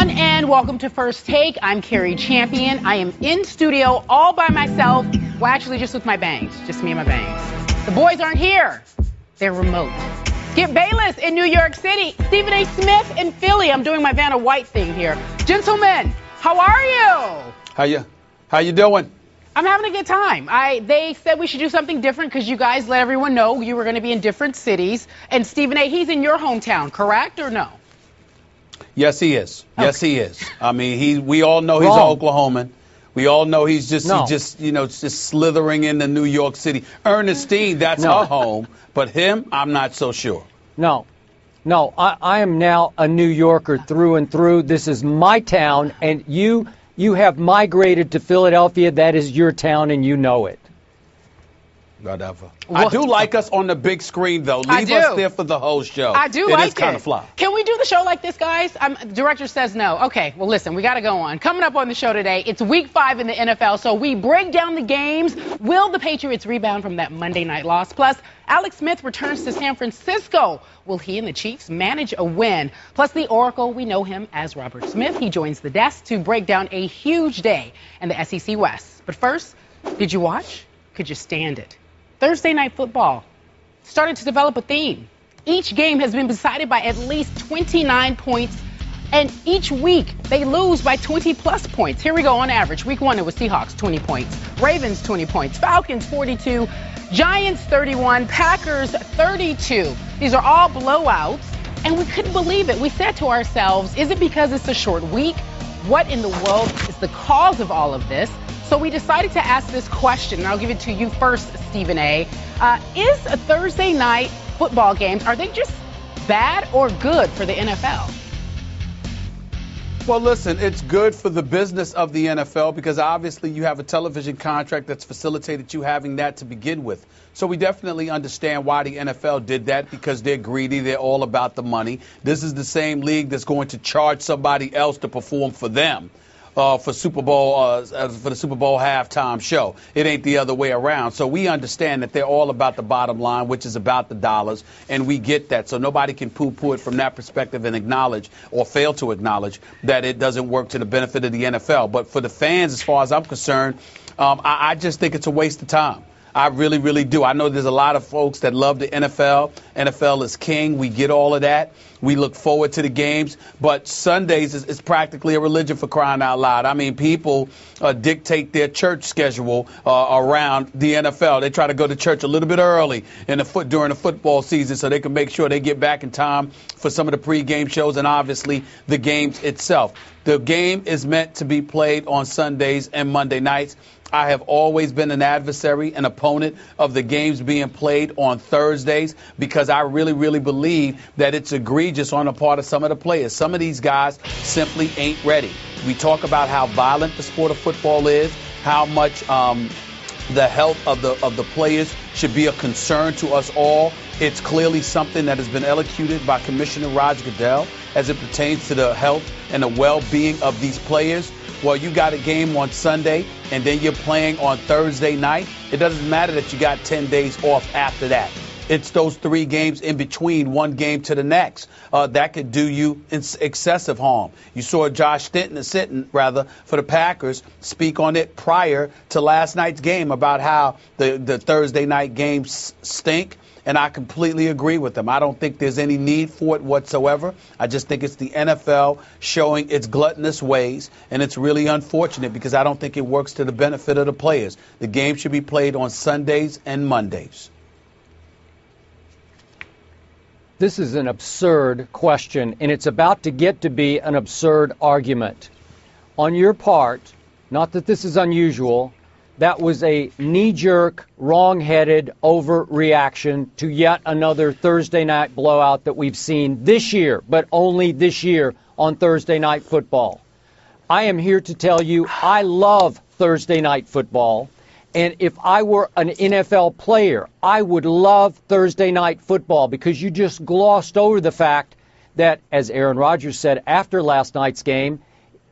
everyone, and welcome to First Take. I'm Carrie Champion. I am in studio all by myself. Well, actually, just with my bangs. Just me and my bangs. The boys aren't here. They're remote. Get Bayless in New York City. Stephen A. Smith in Philly. I'm doing my Vanna White thing here. Gentlemen, how are you? How you doing? I'm having a good time. They said we should do something different because you guys let everyone know you were going to be in different cities. And Stephen A., he's in your hometown, correct or no? Yes, he is. Okay. Yes, he is. I mean, we all know he's an Oklahoman. We all know he's just slithering into New York City. Ernestine, that's her home. But him, I'm not so sure. No, I am now a New Yorker through and through. This is my town, and you have migrated to Philadelphia. That is your town, and you know it. Whatever. I do like us on the big screen, though. Leave us there for the whole show. I do like it. It is kind of fly. Can we do the show like this, guys? Director says no. Okay, well, listen, we got to go on. Coming up on the show today, it's Week 5 in the NFL, so we break down the games. Will the Patriots rebound from that Monday night loss? Plus, Alex Smith returns to San Francisco. Will he and the Chiefs manage a win? Plus, the Oracle, we know him as Robert Smith. He joins the desk to break down a huge day in the SEC West. But first, did you watch? Could you stand it? Thursday Night Football started to develop a theme. Each game has been decided by at least 29 points, and each week they lose by 20-plus points. Here we go on average. Week 1, it was Seahawks, 20 points. Ravens, 20 points. Falcons, 42. Giants, 31. Packers, 32. These are all blowouts, and we couldn't believe it. We said to ourselves, is it because it's a short week? What in the world is the cause of all of this? So we decided to ask this question, and I'll give it to you first, Stephen A. Is a Thursday night football games, are they just bad or good for the NFL? Well, listen, it's good for the business of the NFL because obviously you have a television contract that's facilitated you having that to begin with. So we definitely understand why the NFL did that because they're greedy. They're all about the money. This is the same league that's going to charge somebody else to perform for them. For the Super Bowl halftime show. It ain't the other way around. So we understand that they're all about the bottom line, which is about the dollars, and we get that. So nobody can poo-poo it from that perspective and acknowledge or fail to acknowledge that it doesn't work to the benefit of the NFL. But for the fans, as far as I'm concerned, I just think it's a waste of time. I really, really do. I know there's a lot of folks that love the NFL. NFL is king. We get all of that. We look forward to the games. But Sundays is practically a religion, for crying out loud. I mean, people dictate their church schedule around the NFL. They try to go to church a little bit early during the football season so they can make sure they get back in time for some of the pregame shows and obviously the games itself. The game is meant to be played on Sundays and Monday nights. I have always been an adversary, an opponent of the games being played on Thursdays because I really, really believe that it's egregious on the part of some of the players. Some of these guys simply ain't ready. We talk about how violent the sport of football is, how much the health of the players should be a concern to us all. It's clearly something that has been elocuted by Commissioner Roger Goodell as it pertains to the health and the well-being of these players. Well, you got a game on Sunday, and then you're playing on Thursday night. It doesn't matter that you got 10 days off after that. It's those 3 games in between, one game to the next. That could do you excessive harm. You saw Josh Sitton, for the Packers, speak on it prior to last night's game about how the Thursday night games stink. And I completely agree with them. I don't think there's any need for it whatsoever. I just think it's the NFL showing its gluttonous ways, and it's really unfortunate because I don't think it works to the benefit of the players. The game should be played on Sundays and Mondays. This is an absurd question, and it's about to get to be an absurd argument. On your part, not that this is unusual, that was a knee-jerk, wrong-headed overreaction to yet another Thursday night blowout that we've seen this year, but only this year on Thursday night football. I am here to tell you I love Thursday night football, and if I were an NFL player, I would love Thursday night football because you just glossed over the fact that, as Aaron Rodgers said after last night's game,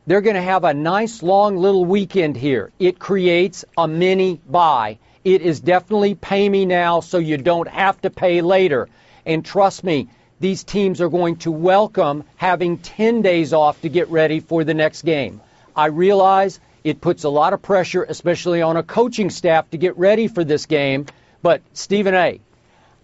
they're going to have a nice long little weekend here. It creates a mini buy. It is definitely pay me now so you don't have to pay later. And trust me, these teams are going to welcome having 10 days off to get ready for the next game. I realize it puts a lot of pressure, especially on a coaching staff, to get ready for this game. But, Stephen A.,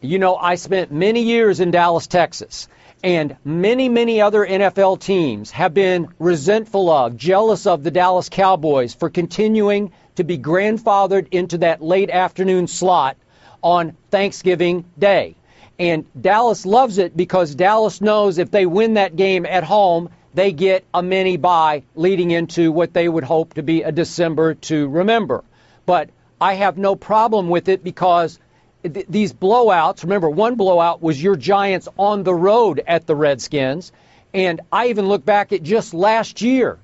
you know, I spent many years in Dallas, Texas, and many, many other NFL teams have been resentful of, jealous of the Dallas Cowboys for continuing to be grandfathered into that late afternoon slot on Thanksgiving Day. And Dallas loves it because Dallas knows if they win that game at home, they get a mini bye leading into what they would hope to be a December to remember. But I have no problem with it because these blowouts, remember, one blowout was your Giants on the road at the Redskins. And I even look back at just last year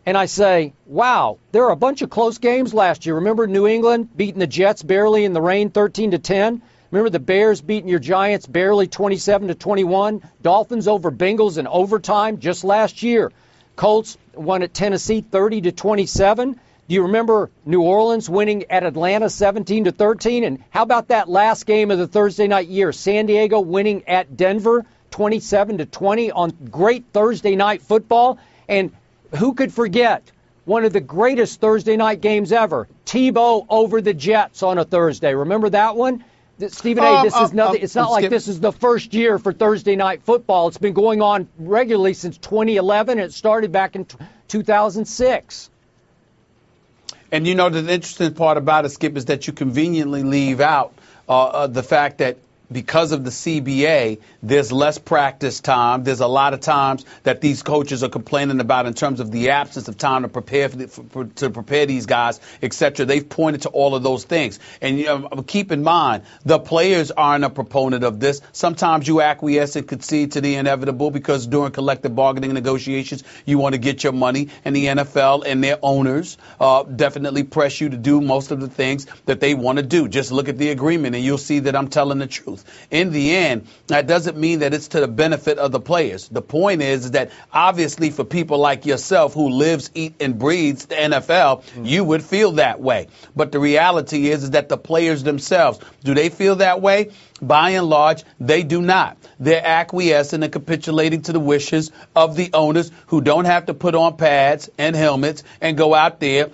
and I say, wow, there are a bunch of close games last year. Remember New England beating the Jets barely in the rain 13-10? Remember the Bears beating your Giants barely 27-21? Dolphins over Bengals in overtime just last year. Colts won at Tennessee 30-27. Do you remember New Orleans winning at Atlanta 17-13? And how about that last game of the Thursday night year? San Diego winning at Denver 27-20 on great Thursday night football. And who could forget one of the greatest Thursday night games ever? Tebow over the Jets on a Thursday. Remember that one? Stephen A., this is nothing. It's not like this is the first year for Thursday night football. It's been going on regularly since 2011, and it started back in 2006. And you know, the interesting part about it, Skip, is that you conveniently leave out the fact that because of the CBA, there's less practice time. There's a lot of times that these coaches are complaining about in terms of the absence of time to prepare to prepare these guys, etc. They've pointed to all of those things. And you know, keep in mind, the players aren't a proponent of this. Sometimes you acquiesce and concede to the inevitable because during collective bargaining negotiations, you want to get your money. And the NFL and their owners definitely press you to do most of the things that they want to do. Just look at the agreement and you'll see that I'm telling the truth. In the end, that doesn't mean that it's to the benefit of the players. The point is that obviously for people like yourself who lives, eat, and breathes the NFL, you would feel that way. But the reality is that the players themselves, do they feel that way? By and large, they do not. They're acquiescing and capitulating to the wishes of the owners who don't have to put on pads and helmets and go out there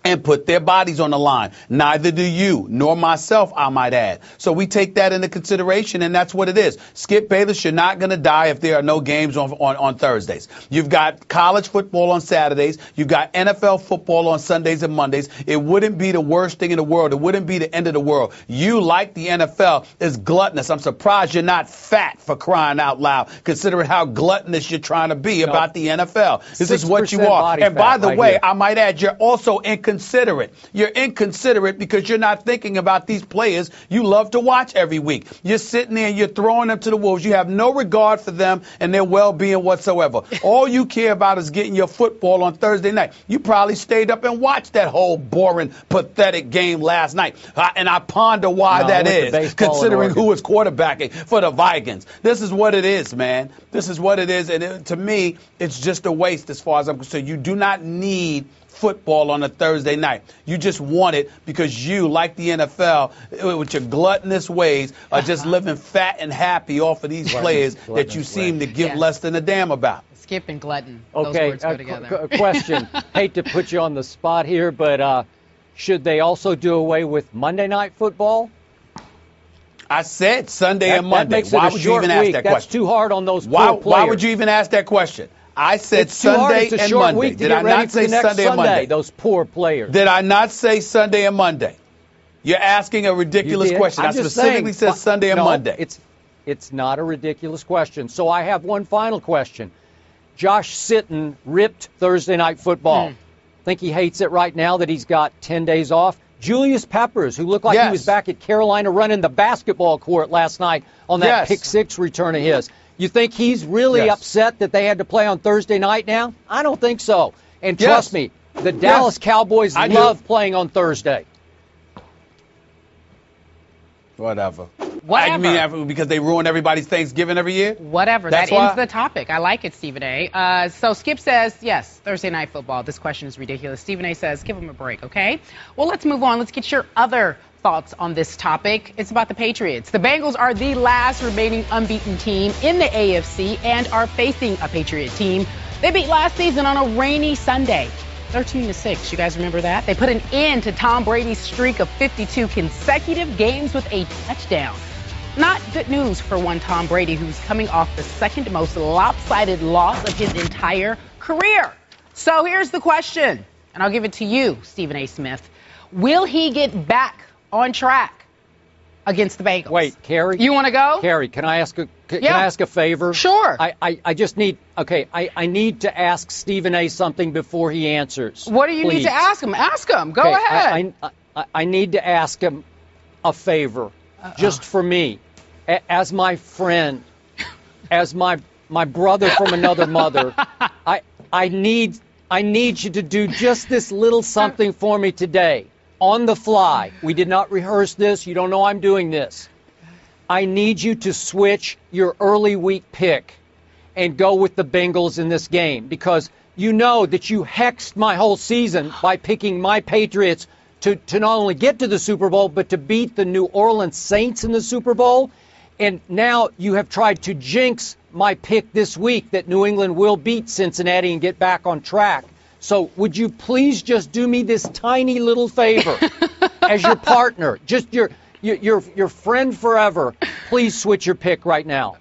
and put their bodies on the line. Neither do you, nor myself, I might add. So we take that into consideration, and that's what it is. Skip Bayless, you're not going to die if there are no games on Thursdays. You've got college football on Saturdays. You've got NFL football on Sundays and Mondays. It wouldn't be the worst thing in the world. It wouldn't be the end of the world. You, like the NFL, is gluttonous. I'm surprised you're not fat, for crying out loud, considering how gluttonous you're trying to be about the NFL. This is what you are. And by the way, I might add, you're also inconsiderate. You're inconsiderate because you're not thinking about these players you love to watch every week. You're sitting there and you're throwing them to the wolves. You have no regard for them and their well-being whatsoever. All you care about is getting your football on Thursday night. You probably stayed up and watched that whole boring, pathetic game last night. And I ponder why that is, considering who is quarterbacking for the Vikings. This is what it is, man. This is what it is. And to me, it's just a waste as far as I'm concerned. You do not need football on a Thursday night. You just want it because you, like the NFL, with your gluttonous ways, are just living fat and happy off of these players that you seem to give less than a damn about. Skip and glutton. Okay, those words go together. Question. Hate to put you on the spot here, but should they also do away with Monday Night Football? I said Sunday and Monday. Why would you even ask that question? That's too hard on those poor players. Why would you even ask that question? I said Sunday and Monday. Did I not say Sunday and Monday? Those poor players. Did I not say Sunday and Monday? You're asking a ridiculous question. I specifically said Sunday and Monday. It's not a ridiculous question. So I have one final question. Josh Sitton ripped Thursday Night Football. Think he hates it right now that he's got 10 days off? Julius Peppers, who looked like he was back at Carolina running the basketball court last night on that pick six return of his. You think he's really upset that they had to play on Thursday night now? I don't think so. And trust me, the Dallas Cowboys love playing on Thursday. Whatever. I mean, because they ruin everybody's Thanksgiving every year? Whatever. That ends the topic. I like it, Stephen A. So Skip says, yes, Thursday Night Football. This question is ridiculous. Stephen A. says, give him a break, okay? Well, let's move on. Let's get your other thoughts on this topic. It's about the Patriots. The Bengals are the last remaining unbeaten team in the AFC and are facing a Patriot team they beat last season on a rainy Sunday. 13-6. You guys remember that? They put an end to Tom Brady's streak of 52 consecutive games with a touchdown. Not good news for one Tom Brady, who's coming off the second most lopsided loss of his entire career. So here's the question, and I'll give it to you, Stephen A. Smith. Will he get back on track against the Bengals? Wait, Carrie? You want to go? Carrie, can I ask a favor? Sure. I just need, I need to ask Stephen A. something before he answers. What do you need to ask him? Ask him. Go ahead. I need to ask him a favor, just for me, as my friend, as my brother from another mother. I need you to do just this little something for me today, on the fly. We did not rehearse this. You don't know I'm doing this. I need you to switch your early week pick and go with the Bengals in this game, because you know that you hexed my whole season by picking my Patriots to not only get to the Super Bowl, but to beat the New Orleans Saints in the Super Bowl. And now you have tried to jinx my pick this week that New England will beat Cincinnati and get back on track. So would you please just do me this tiny little favor as your partner, just your friend forever? Please switch your pick right now.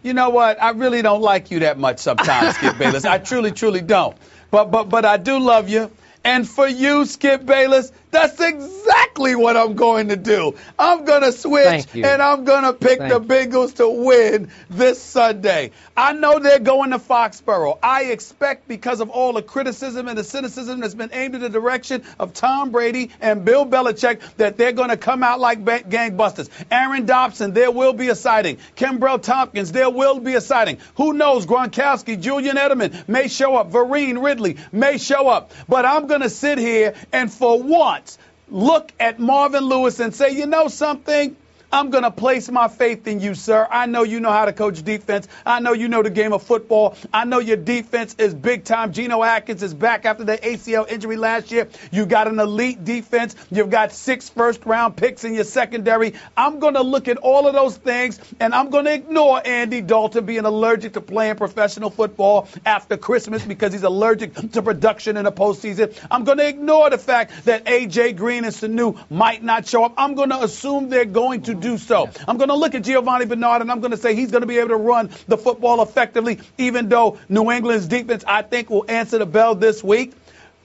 You know what? I really don't like you that much sometimes, Skip Bayless. I truly, truly don't. But I do love you. And for you, Skip Bayless, that's exactly what I'm going to do. I'm going to switch, and I'm going to pick the Bengals to win this Sunday. I know they're going to Foxborough. I expect, because of all the criticism and the cynicism that's been aimed in the direction of Tom Brady and Bill Belichick, that they're going to come out like gangbusters. Aaron Dobson, there will be a sighting. Kimbrell Tompkins, there will be a sighting. Who knows? Gronkowski, Julian Edelman may show up. Vereen Ridley may show up. But I'm going to sit here and for once look at Marvin Lewis and say, you know something? I'm going to place my faith in you, sir. I know you know how to coach defense. I know you know the game of football. I know your defense is big time. Geno Atkins is back after the ACL injury last year. You got an elite defense. You've got 6 first-round picks in your secondary. I'm going to look at all of those things, and I'm going to ignore Andy Dalton being allergic to playing professional football after Christmas because he's allergic to production in the postseason. I'm going to ignore the fact that A.J. Green and Sanu might not show up. I'm going to assume they're going to do so. I'm going to look at Giovanni Bernard, and I'm going to say he's going to be able to run the football effectively, even though New England's defense, I think, will answer the bell this week.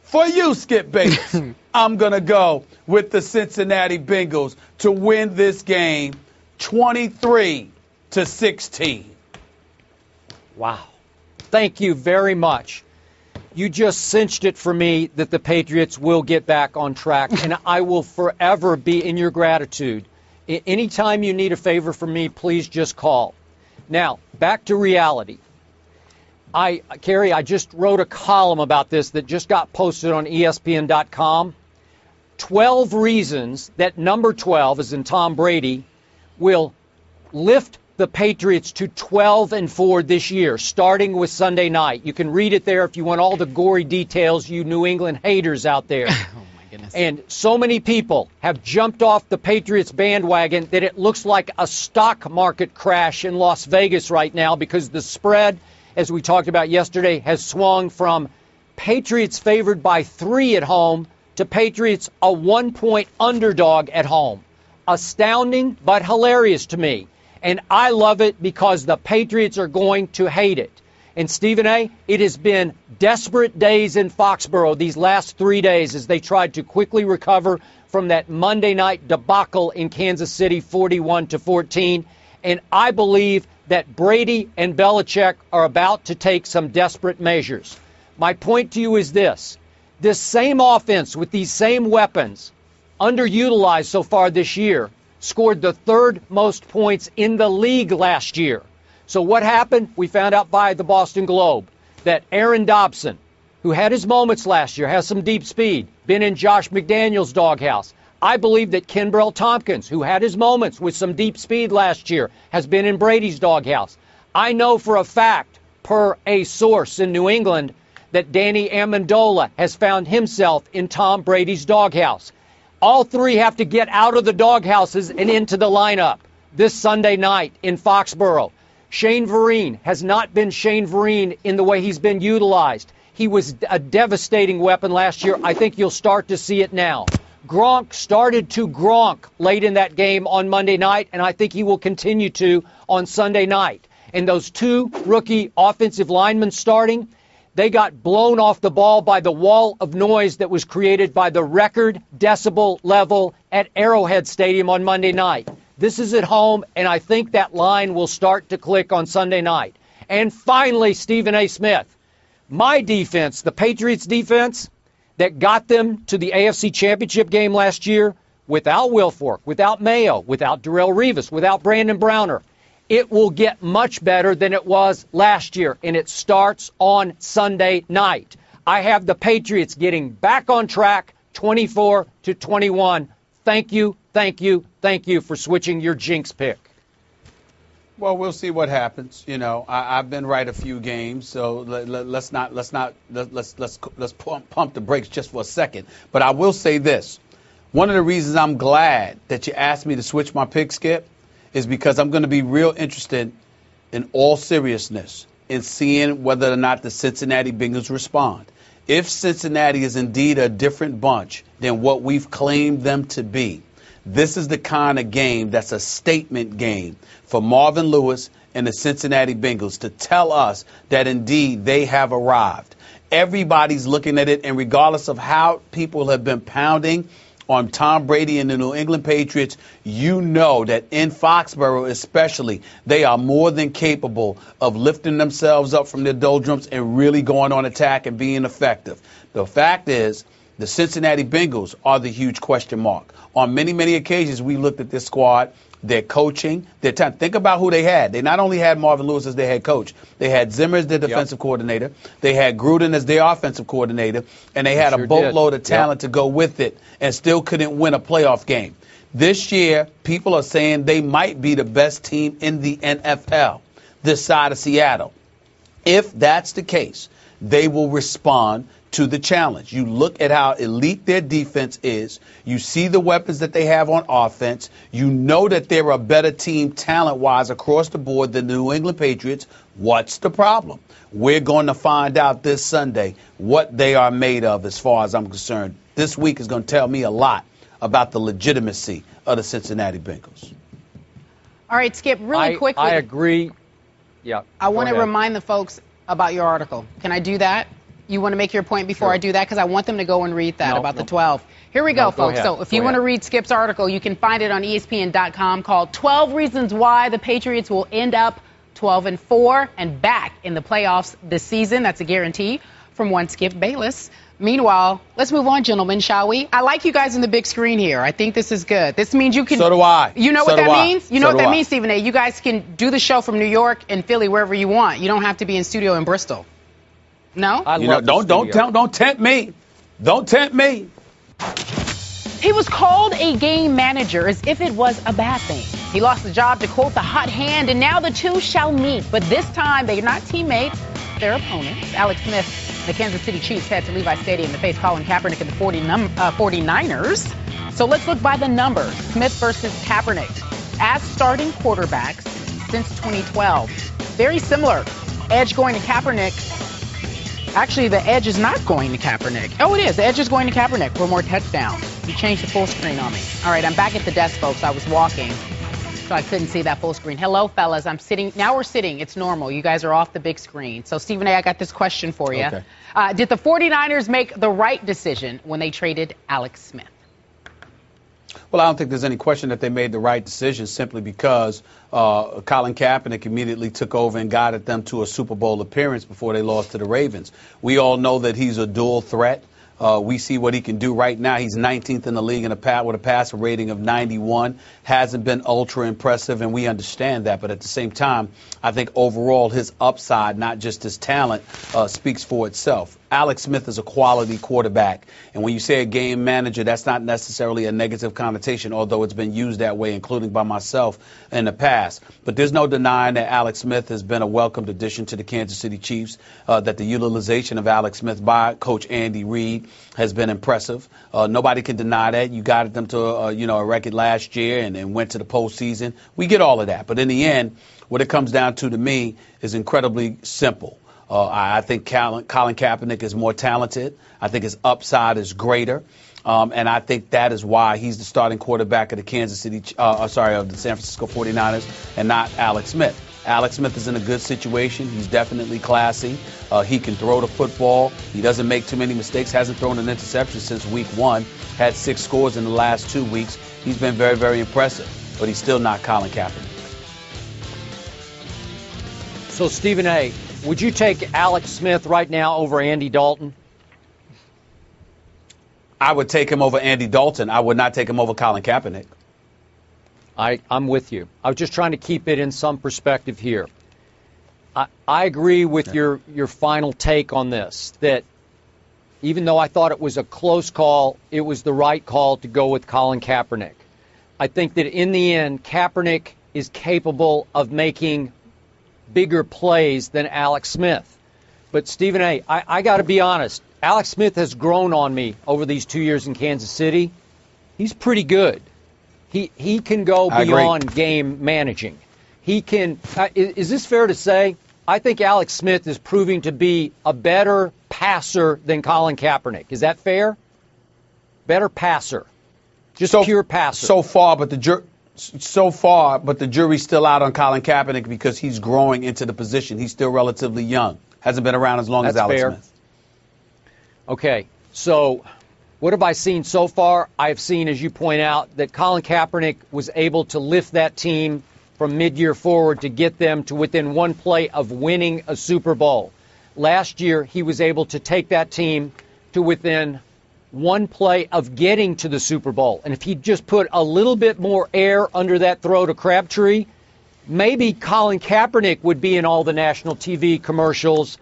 For you, Skip Bayless, I'm going to go with the Cincinnati Bengals to win this game 23-16. Wow. Thank you very much. You just cinched it for me that the Patriots will get back on track, and I will forever be in your gratitude. Anytime you need a favor from me, please just call. Now, back to reality. Carrie, I just wrote a column about this that just got posted on ESPN.com. 12 reasons that number 12, as in Tom Brady, will lift the Patriots to 12-4 this year, starting with Sunday night. You can read it there if you want all the gory details, you New England haters out there. And so many people have jumped off the Patriots bandwagon that it looks like a stock market crash in Las Vegas right now, because the spread, as we talked about yesterday, has swung from Patriots favored by 3 at home to Patriots a 1-point underdog at home. Astounding, but hilarious to me. And I love it because the Patriots are going to hate it. And Stephen A., it has been desperate days in Foxborough these last 3 days as they tried to quickly recover from that Monday night debacle in Kansas City, 41-14. And I believe that Brady and Belichick are about to take some desperate measures. My point to you is this. This same offense with these same weapons, underutilized so far this year, scored the 3rd most points in the league last year. So what happened? We found out by the Boston Globe that Aaron Dobson, who had his moments last year, has some deep speed, been in Josh McDaniels' doghouse. I believe that Kimbrell Tompkins, who had his moments with some deep speed last year, has been in Brady's doghouse. I know for a fact, per a source in New England, that Danny Amendola has found himself in Tom Brady's doghouse. All three have to get out of the doghouses and into the lineup this Sunday night in Foxborough. Shane Vereen has not been Shane Vereen in the way he's been utilized. He was a devastating weapon last year. I think you'll start to see it now. Gronk started to Gronk late in that game on Monday night, and I think he will continue to on Sunday night. And those two rookie offensive linemen starting, they got blown off the ball by the wall of noise that was created by the record decibel level at Arrowhead Stadium on Monday night. This is at home, and I think that line will start to click on Sunday night. And finally, Stephen A. Smith. My defense, the Patriots defense that got them to the AFC Championship game last year without Wilfork, without Mayo, without Darrelle Revis, without Brandon Browner, it will get much better than it was last year, and it starts on Sunday night. I have the Patriots getting back on track 24-21. Thank you, thank you, thank you for switching your jinx pick. Well, we'll see what happens. You know, I've been right a few games, so let's pump the brakes just for a second. But I will say this: one of the reasons I'm glad that you asked me to switch my pick, Skip, is because I'm going to be real interested, in all seriousness, in seeing whether or not the Cincinnati Bengals respond. If Cincinnati is indeed a different bunch than what we've claimed them to be, this is the kind of game that's a statement game for Marvin Lewis and the Cincinnati Bengals to tell us that indeed they have arrived. Everybody's looking at it, and regardless of how people have been pounding on Tom Brady and the New England Patriots, you know that in Foxborough especially, they are more than capable of lifting themselves up from their doldrums and really going on attack and being effective. The fact is, the Cincinnati Bengals are the huge question mark. On many, many occasions, we looked at this squad, their coaching, their time. Think about who they had. They not only had Marvin Lewis as their head coach, they had Zimmer as their defensive coordinator, they had Gruden as their offensive coordinator, and they had a boatload of talent to go with it and still couldn't win a playoff game. This year, people are saying they might be the best team in the NFL this side of Seattle. If that's the case, they will respond to the challenge. You look at how elite their defense is. You see the weapons that they have on offense. You know that they're a better team talent-wise across the board than the New England Patriots. What's the problem? We're going to find out this Sunday what they are made of as far as I'm concerned. This week is going to tell me a lot about the legitimacy of the Cincinnati Bengals. All right, Skip, really quickly. I agree. Yeah. I want to remind the folks about your article. Can I do that? You want to make your point before I do that? Because I want them to go and read that about the 12. Here we go, folks. So if you want to read Skip's article, you can find it on ESPN.com called 12 Reasons Why the Patriots Will End Up 12-4 and back in the playoffs this season. That's a guarantee from one Skip Bayless. Meanwhile, let's move on, gentlemen, shall we? I like you guys in the big screen here. I think this is good. This means you can... So do I. You know what that means? You know what that means, Stephen A? You guys can do the show from New York and Philly, wherever you want. You don't have to be in studio in Bristol. No? Don't tempt me. Don't tempt me. He was called a game manager as if it was a bad thing. He lost the job to, quote, the hot hand, and now the two shall meet. But this time, they're not teammates, they're opponents. Alex Smith, the Kansas City Chiefs, head to Levi Stadium to face Colin Kaepernick and the 49ers. So let's look by the numbers. Smith versus Kaepernick. As starting quarterbacks since 2012. Very similar. Edge going to Kaepernick. Actually, the edge is not going to Kaepernick. Oh, it is. The edge is going to Kaepernick for more touchdowns. You changed the full screen on me. All right, I'm back at the desk, folks. I was walking, so I couldn't see that full screen. Hello, fellas. I'm sitting. Now we're sitting. It's normal. You guys are off the big screen. So, Stephen A., I got this question for you. Okay. Did the 49ers make the right decision when they traded Alex Smith? Well, I don't think there's any question that they made the right decision simply because Colin Kaepernick immediately took over and guided them to a Super Bowl appearance before they lost to the Ravens. We all know that he's a dual threat. We see what he can do right now. He's 19th in the league with a passer rating of 91. Hasn't been ultra impressive, and we understand that. But at the same time, I think overall his upside, not just his talent, speaks for itself. Alex Smith is a quality quarterback. And when you say a game manager, that's not necessarily a negative connotation, although it's been used that way, including by myself in the past. But there's no denying that Alex Smith has been a welcomed addition to the Kansas City Chiefs, that the utilization of Alex Smith by Coach Andy Reid has been impressive. Nobody can deny that. You got them to a record last year and went to the postseason. We get all of that. But in the end, what it comes down to me is incredibly simple. I think Colin Kaepernick is more talented. I think his upside is greater. And I think that is why he's the starting quarterback of the of the San Francisco 49ers and not Alex Smith. Alex Smith is in a good situation. He's definitely classy. He can throw the football. He doesn't make too many mistakes. Hasn't thrown an interception since week 1. Had 6 scores in the last 2 weeks. He's been very, very impressive. But he's still not Colin Kaepernick. So, Stephen A., would you take Alex Smith right now over Andy Dalton? I would take him over Andy Dalton. I would not take him over Colin Kaepernick. I'm with you. I was just trying to keep it in some perspective here. I agree with your final take on this, that even though I thought it was a close call, it was the right call to go with Colin Kaepernick. I think that in the end, Kaepernick is capable of making bigger plays than Alex Smith. But, Stephen A., I got to be honest. Alex Smith has grown on me over these 2 years in Kansas City. He's pretty good. He can go beyond game managing. He can. Is this fair to say? I think Alex Smith is proving to be a better passer than Colin Kaepernick. Is that fair? Better passer, just pure passer. So far, but the jury's still out on Colin Kaepernick because he's growing into the position. He's still relatively young. Hasn't been around as long as Alex Smith. Okay, so what have I seen so far? I've seen, as you point out, that Colin Kaepernick was able to lift that team from mid-year forward to get them to within one play of winning a Super Bowl. Last year, he was able to take that team to within one play of getting to the Super Bowl. And if he just put a little bit more air under that throw to Crabtree, maybe Colin Kaepernick would be in all the national TV commercials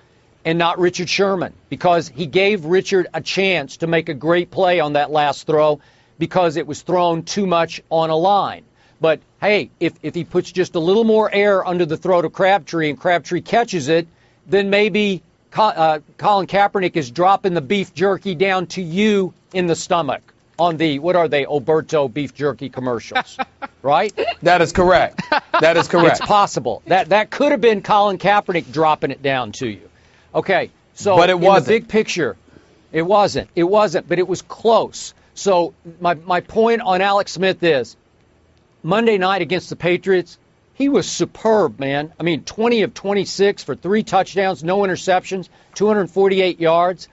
and not Richard Sherman, because he gave Richard a chance to make a great play on that last throw because it was thrown too much on a line. But, hey, if he puts just a little more air under the throw to Crabtree and Crabtree catches it, then maybe Colin Kaepernick is dropping the beef jerky down to you in the stomach on the, what are they, Oberto beef jerky commercials, right? That is correct. That is correct. It's possible. That could have been Colin Kaepernick dropping it down to you. Okay, so but it wasn't. In the big picture, it wasn't, but it was close. So my point on Alex Smith is, Monday night against the Patriots, he was superb, man. I mean, 20 of 26 for 3 touchdowns, no interceptions, 248 yards.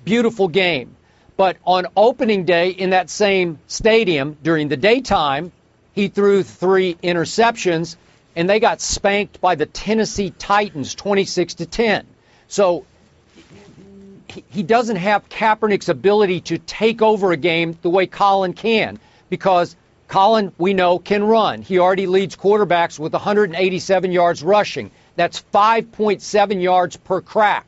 Beautiful game. But on opening day in that same stadium during the daytime, he threw 3 interceptions, and they got spanked by the Tennessee Titans 26-10. So he doesn't have Kaepernick's ability to take over a game the way Colin can, because Colin, we know, can run. He already leads quarterbacks with 187 yards rushing. That's 5.7 yards per crack.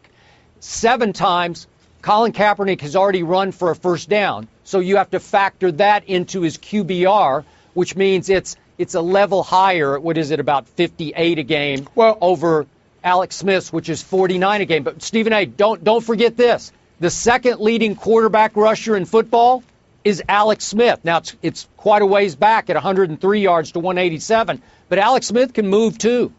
7 times, Colin Kaepernick has already run for a first down. So you have to factor that into his QBR, which means it's a level higher. What is it, about 58 a game over Alex Smith's, which is 49 a game. But, Stephen A., don't forget this. The second leading quarterback rusher in football is Alex Smith. Now, it's quite a ways back at 103 yards to 187, but Alex Smith can move too.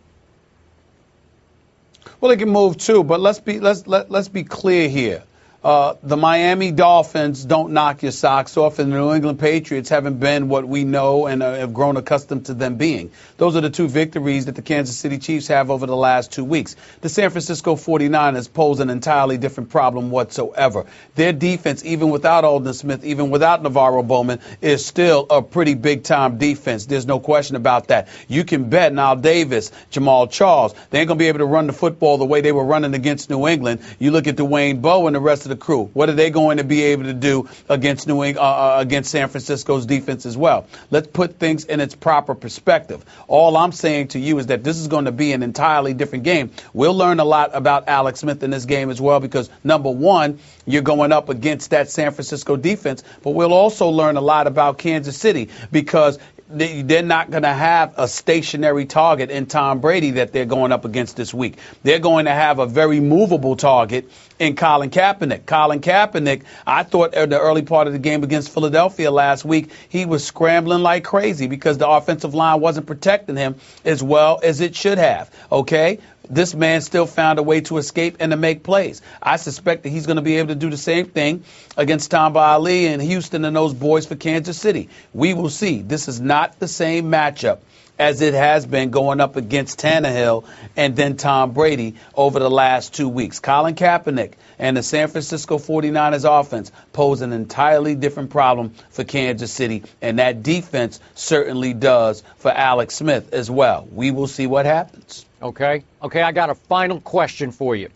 Well, he can move too, but let's be clear here. The Miami Dolphins don't knock your socks off, and the New England Patriots haven't been what we know and have grown accustomed to them being. Those are the 2 victories that the Kansas City Chiefs have over the last 2 weeks. The San Francisco 49ers pose an entirely different problem whatsoever. Their defense, even without Aldon Smith, even without Navarro Bowman, is still a pretty big-time defense. There's no question about that. You can bet Al Davis, Jamal Charles, they ain't going to be able to run the football the way they were running against New England. You look at Dwayne Bowe and the rest of of the crew? What are they going to be able to do against against San Francisco's defense as well? Let's put things in its proper perspective. All I'm saying to you is that this is going to be an entirely different game. We'll learn a lot about Alex Smith in this game as well because, number one, you're going up against that San Francisco defense, but we'll also learn a lot about Kansas City because they're not going to have a stationary target in Tom Brady that they're going up against this week. They're going to have a very movable target in Colin Kaepernick. Colin Kaepernick, I thought in the early part of the game against Philadelphia last week, he was scrambling like crazy because the offensive line wasn't protecting him as well as it should have. Okay? This man still found a way to escape and to make plays. I suspect that he's going to be able to do the same thing against Tamba Ali and Houston and those boys for Kansas City. We will see. This is not the same matchup as it has been going up against Tannehill and then Tom Brady over the last 2 weeks. Colin Kaepernick and the San Francisco 49ers offense pose an entirely different problem for Kansas City, and that defense certainly does for Alex Smith as well. We will see what happens. Okay, I got a final question for you.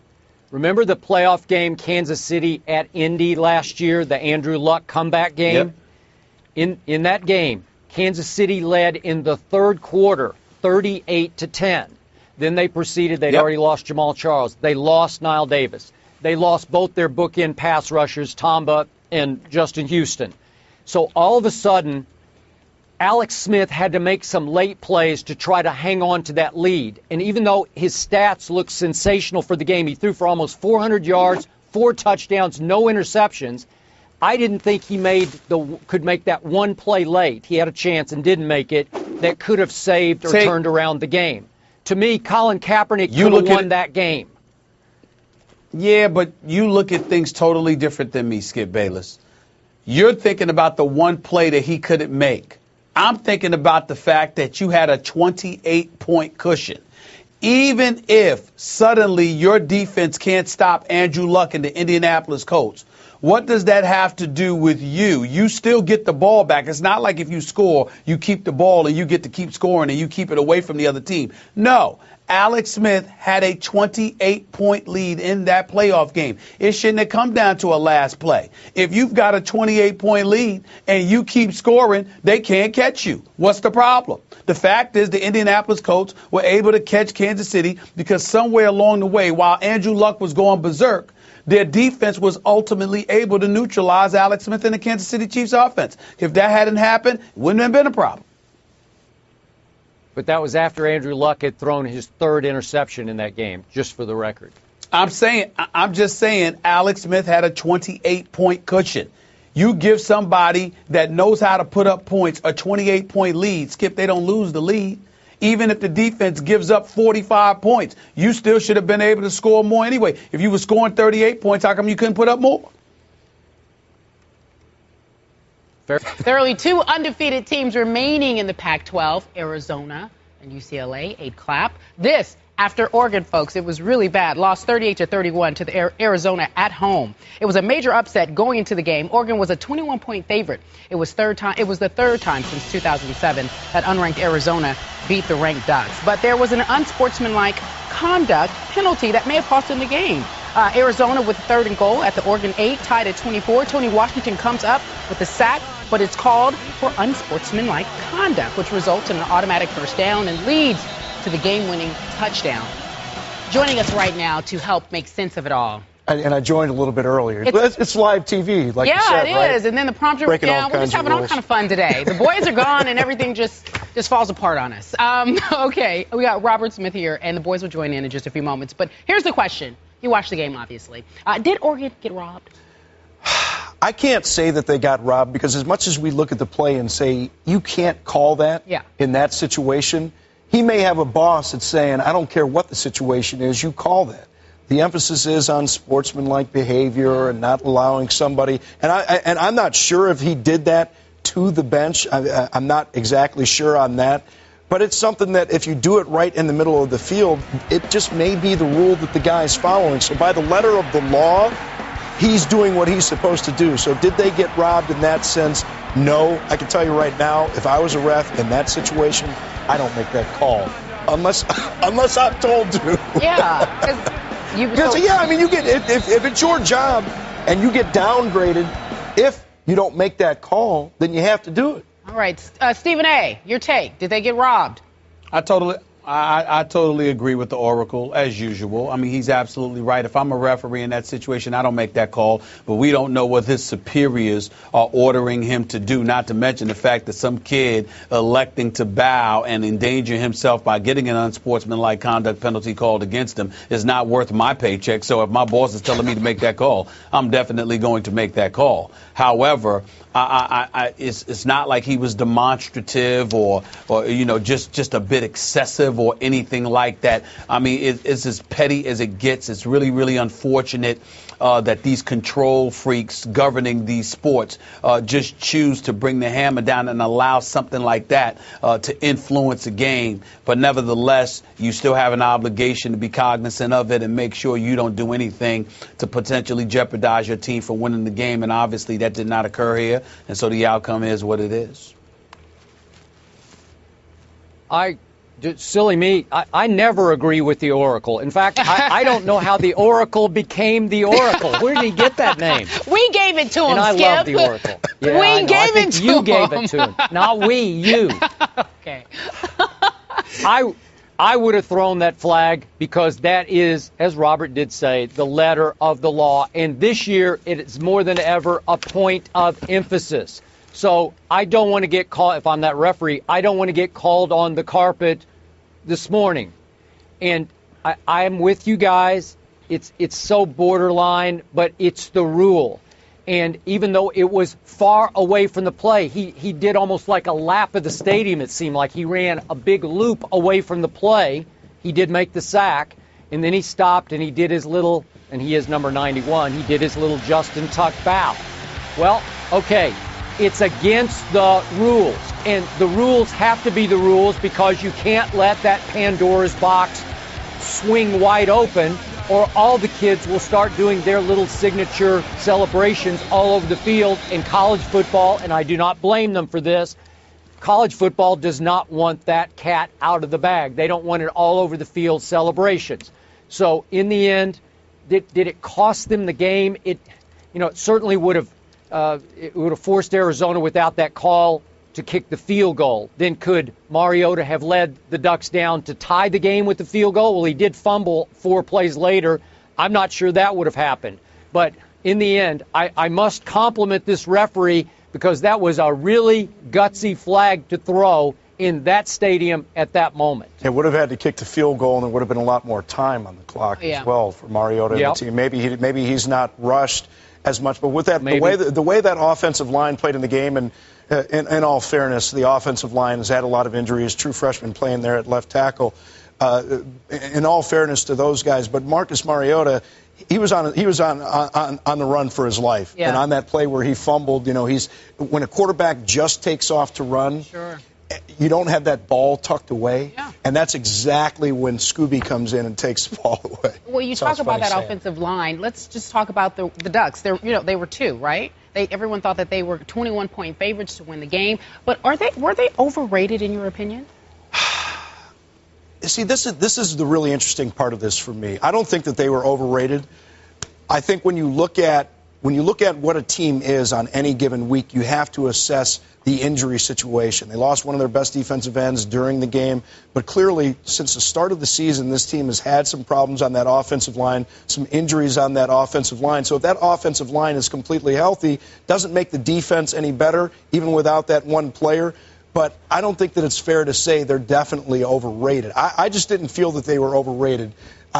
Remember the playoff game, Kansas City at Indy last year, the Andrew Luck comeback game? Yep. In that game, Kansas City led in the third quarter, 38-10. Then they proceeded. They'd already lost Jamal Charles. They lost Niall Davis. They lost both their bookend pass rushers, Tamba and Justin Houston. So all of a sudden, Alex Smith had to make some late plays to try to hang on to that lead. And even though his stats look sensational for the game, he threw for almost 400 yards, 4 touchdowns, no interceptions. I didn't think he could make that one play late. He had a chance and didn't make it that could have saved or turned around the game. To me, Colin Kaepernick could have won that game. Yeah, but you look at things totally different than me, Skip Bayless. You're thinking about the one play that he couldn't make. I'm thinking about the fact that you had a 28-point cushion. Even if suddenly your defense can't stop Andrew Luck and the Indianapolis Colts, what does that have to do with you? You still get the ball back. It's not like if you score, you keep the ball and you get to keep scoring and you keep it away from the other team. No. Alex Smith had a 28-point lead in that playoff game. It shouldn't have come down to a last play. If you've got a 28-point lead and you keep scoring, they can't catch you. What's the problem? The fact is the Indianapolis Colts were able to catch Kansas City because somewhere along the way, while Andrew Luck was going berserk, their defense was ultimately able to neutralize Alex Smith and the Kansas City Chiefs offense. If that hadn't happened, it wouldn't have been a problem. But that was after Andrew Luck had thrown his third interception in that game, just for the record. I'm just saying Alex Smith had a 28-point cushion. You give somebody that knows how to put up points a 28-point lead, Skip, they don't lose the lead. Even if the defense gives up 45 points, you still should have been able to score more anyway. If you were scoring 38 points, how come you couldn't put up more? There are only 2 undefeated teams remaining in the Pac-12, Arizona and UCLA. 8 clap. This after Oregon, folks. It was really bad. Lost 38-31 to the Arizona at home. It was a major upset going into the game. Oregon was a 21-point favorite. It was the third time since 2007 that unranked Arizona beat the ranked Ducks. But there was an unsportsmanlike conduct penalty that may have cost them the game. Arizona with 3rd and goal at the Oregon 8, tied at 24. Tony Washington comes up with the sack, but it's called for unsportsmanlike conduct, which results in an automatic first down and leads to the game-winning touchdown. Joining us right now to help make sense of it all. And I joined a little bit earlier. It's live TV, like you said, Yeah, it is. And then the prompter, we're just having all kind of fun today. The boys are gone and everything just falls apart on us. Okay, we got Robert Smith here, and the boys will join in just a few moments. But here's the question. You watched the game, obviously. Did Oregon get robbed? I can't say that they got robbed because as much as we look at the play and say you can't call that in that situation, he may have a boss that's saying, I don't care what the situation is, you call that. The emphasis is on sportsmanlike behavior and not allowing somebody. And I'm not sure if he did that to the bench. I'm not exactly sure on that. But it's something that if you do it right in the middle of the field, it just may be the rule that the guy's following. So by the letter of the law, he's doing what he's supposed to do. So did they get robbed in that sense? No. I can tell you right now, if I was a ref in that situation, I don't make that call. Unless I'm told to. Yeah. Because, yeah, I mean, you get if it's your job and you get downgraded if you don't make that call, then you have to do it. All right, Stephen A., your take. Did they get robbed? I totally agree with the Oracle, as usual. I mean, he's absolutely right. If I'm a referee in that situation, I don't make that call. But we don't know what his superiors are ordering him to do, not to mention the fact that some kid electing to bow and endanger himself by getting an unsportsmanlike conduct penalty called against him is not worth my paycheck. So if my boss is telling me to make that call, I'm definitely going to make that call. However, it's not like he was demonstrative or just a bit excessive or anything like that. I mean, it's as petty as it gets. It's really, really unfortunate that these control freaks governing these sports just choose to bring the hammer down and allow something like that to influence a game. But nevertheless, you still have an obligation to be cognizant of it and make sure you don't do anything to potentially jeopardize your team from winning the game. And obviously that did not occur here. And so the outcome is what it is. Silly me, I never agree with the Oracle. In fact, I don't know how the Oracle became the Oracle. Where did he get that name? We gave it to him, and I Skip. love the Oracle. Yeah, we gave it to him. You gave it to him. Not we, you. Okay. I would have thrown that flag because that is, as Robert did say, the letter of the law. And this year, it is more than ever a point of emphasis. So I don't want to get called, if I'm that referee, I don't want to get called on the carpet this morning. And I am with you guys. It's so borderline, but it's the rule. And even though it was far away from the play, he did almost like a lap of the stadium, it seemed like. He ran a big loop away from the play. He did make the sack, and then he stopped and he did his little, and he is number 91, he did his little Justin Tuck bow. Well, okay, it's against the rules, and the rules have to be the rules because you can't let that Pandora's box swing wide open, or all the kids will start doing their little signature celebrations all over the field. In college football, and I do not blame them for this, college football does not want that cat out of the bag. They don't want it all over the field celebrations. So in the end, did it cost them the game? It certainly would have forced Arizona without that call to kick the field goal. Then could Mariota have led the Ducks down to tie the game with the field goal? Well, he did fumble 4 plays later. I'm not sure that would have happened. But in the end, I must compliment this referee because that was a really gutsy flag to throw in that stadium at that moment. It would have had to kick the field goal, and there would have been a lot more time on the clock as well for Mariota and the team. Maybe he's not rushed as much, but with that, the way that offensive line played in the game, and in all fairness, the offensive line has had a lot of injuries. True freshman playing there at left tackle. In all fairness to those guys, but Marcus Mariota, he was on the run for his life, and on that play where he fumbled, when a quarterback just takes off to run. You don't have that ball tucked away, and that's exactly when Scooby comes in and takes the ball away. Well, you talk about that offensive line. Let's just talk about the Ducks. They were 2, right? Everyone thought that they were 21-point favorites to win the game, but were they overrated in your opinion? See, this is the really interesting part of this for me. I don't think that they were overrated. I think when you look at what a team is on any given week, you have to assess the injury situation. They lost one of their best defensive ends during the game, but clearly since the start of the season, this team has had some problems on that offensive line, some injuries on that offensive line. So if that offensive line is completely healthy, doesn't make the defense any better, even without that one player. But I don't think that it's fair to say they're definitely overrated. I just didn't feel that they were overrated.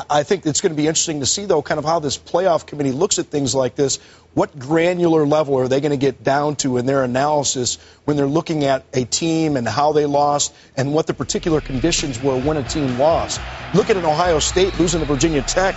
I think it's going to be interesting to see, though, kind of how this playoff committee looks at things like this. What granular level are they going to get down to in their analysis when they're looking at a team and how they lost and what the particular conditions were when a team lost? Look at an Ohio State losing to Virginia Tech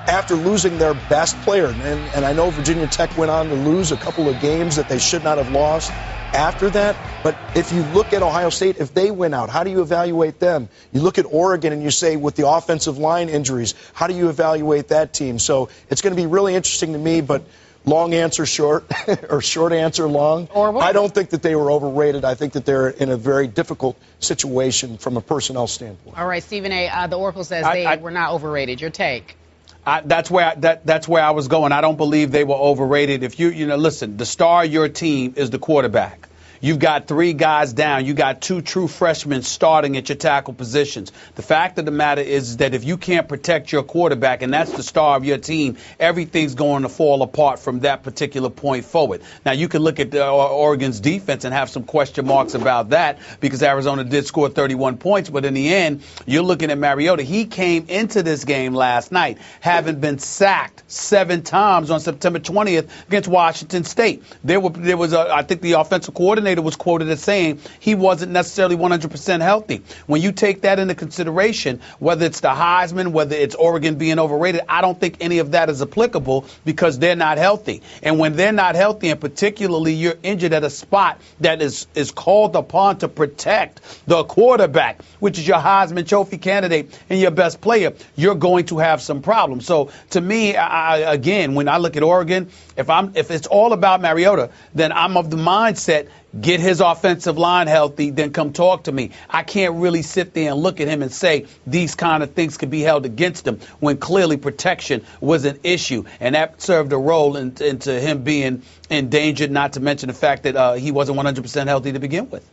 after losing their best player. And I know Virginia Tech went on to lose a couple of games that they should not have lost after that. But if you look at Ohio State, if they win out, how do you evaluate them? You look at Oregon and you say, with the offensive line injuries, how do you evaluate that team? So it's going to be really interesting to me, but long answer short, or short answer long. I don't think that they were overrated. I think that they're in a very difficult situation from a personnel standpoint. All right, Stephen A., the Oracle says they were not overrated. Your take? That's where I was going. I don't believe they were overrated. If listen, the star of your team is the quarterback. You've got 3 guys down. You got 2 true freshmen starting at your tackle positions. The fact of the matter is that if you can't protect your quarterback, and that's the star of your team, everything's going to fall apart from that particular point forward. Now, you can look at Oregon's defense and have some question marks about that because Arizona did score 31 points. But in the end, you're looking at Mariota. He came into this game last night having been sacked 7 times on September 20th against Washington State. There was I think the offensive coordinator was quoted as saying he wasn't necessarily 100% healthy. When you take that into consideration, whether it's the Heisman, whether it's Oregon being overrated, I don't think any of that is applicable because they're not healthy. And when they're not healthy, and particularly you're injured at a spot that is called upon to protect the quarterback, which is your Heisman Trophy candidate and your best player, you're going to have some problems. So to me, again, when I look at Oregon, if it's all about Mariota, then I'm of the mindset, get his offensive line healthy, then come talk to me. I can't really sit there and look at him and say these kind of things could be held against him when clearly protection was an issue. And that served a role into him being endangered, not to mention the fact that he wasn't 100% healthy to begin with.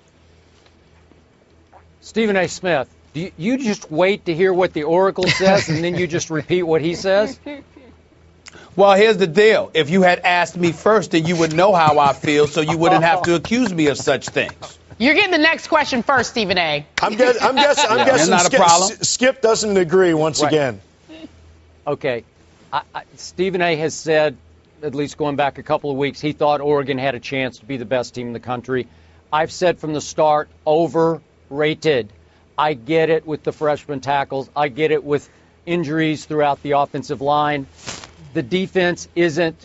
Stephen A. Smith, do you just wait to hear what the Oracle says and then you just repeat what he says? Well, here's the deal. If you had asked me first, then you would know how I feel, so you wouldn't have to accuse me of such things. You're getting the next question first, Stephen A. I'm guessing not a problem. Skip doesn't agree once again. Okay. Stephen A. has said, at least going back a couple of weeks, he thought Oregon had a chance to be the best team in the country. I've said from the start, overrated. I get it with the freshman tackles. I get it with injuries throughout the offensive line. The defense isn't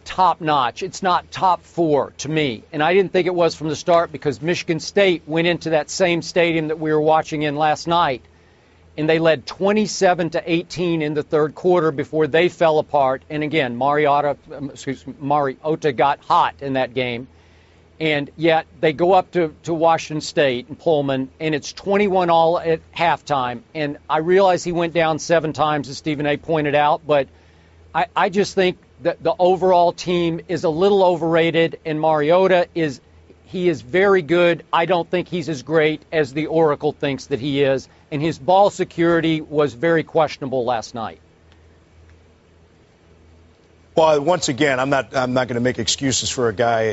top-notch. It's not top 4 to me. And I didn't think it was from the start because Michigan State went into that same stadium that we were watching in last night, and they led 27-18 in the third quarter before they fell apart. And again, Mariota got hot in that game. And yet they go up to Washington State and Pullman, and it's 21-all at halftime. And I realize he went down 7 times, as Stephen A. pointed out, but I just think that the overall team is a little overrated, and Mariota is very good. I don't think he's as great as the Oracle thinks that he is, and his ball security was very questionable last night. Well, once again, I'm not going to make excuses for a guy.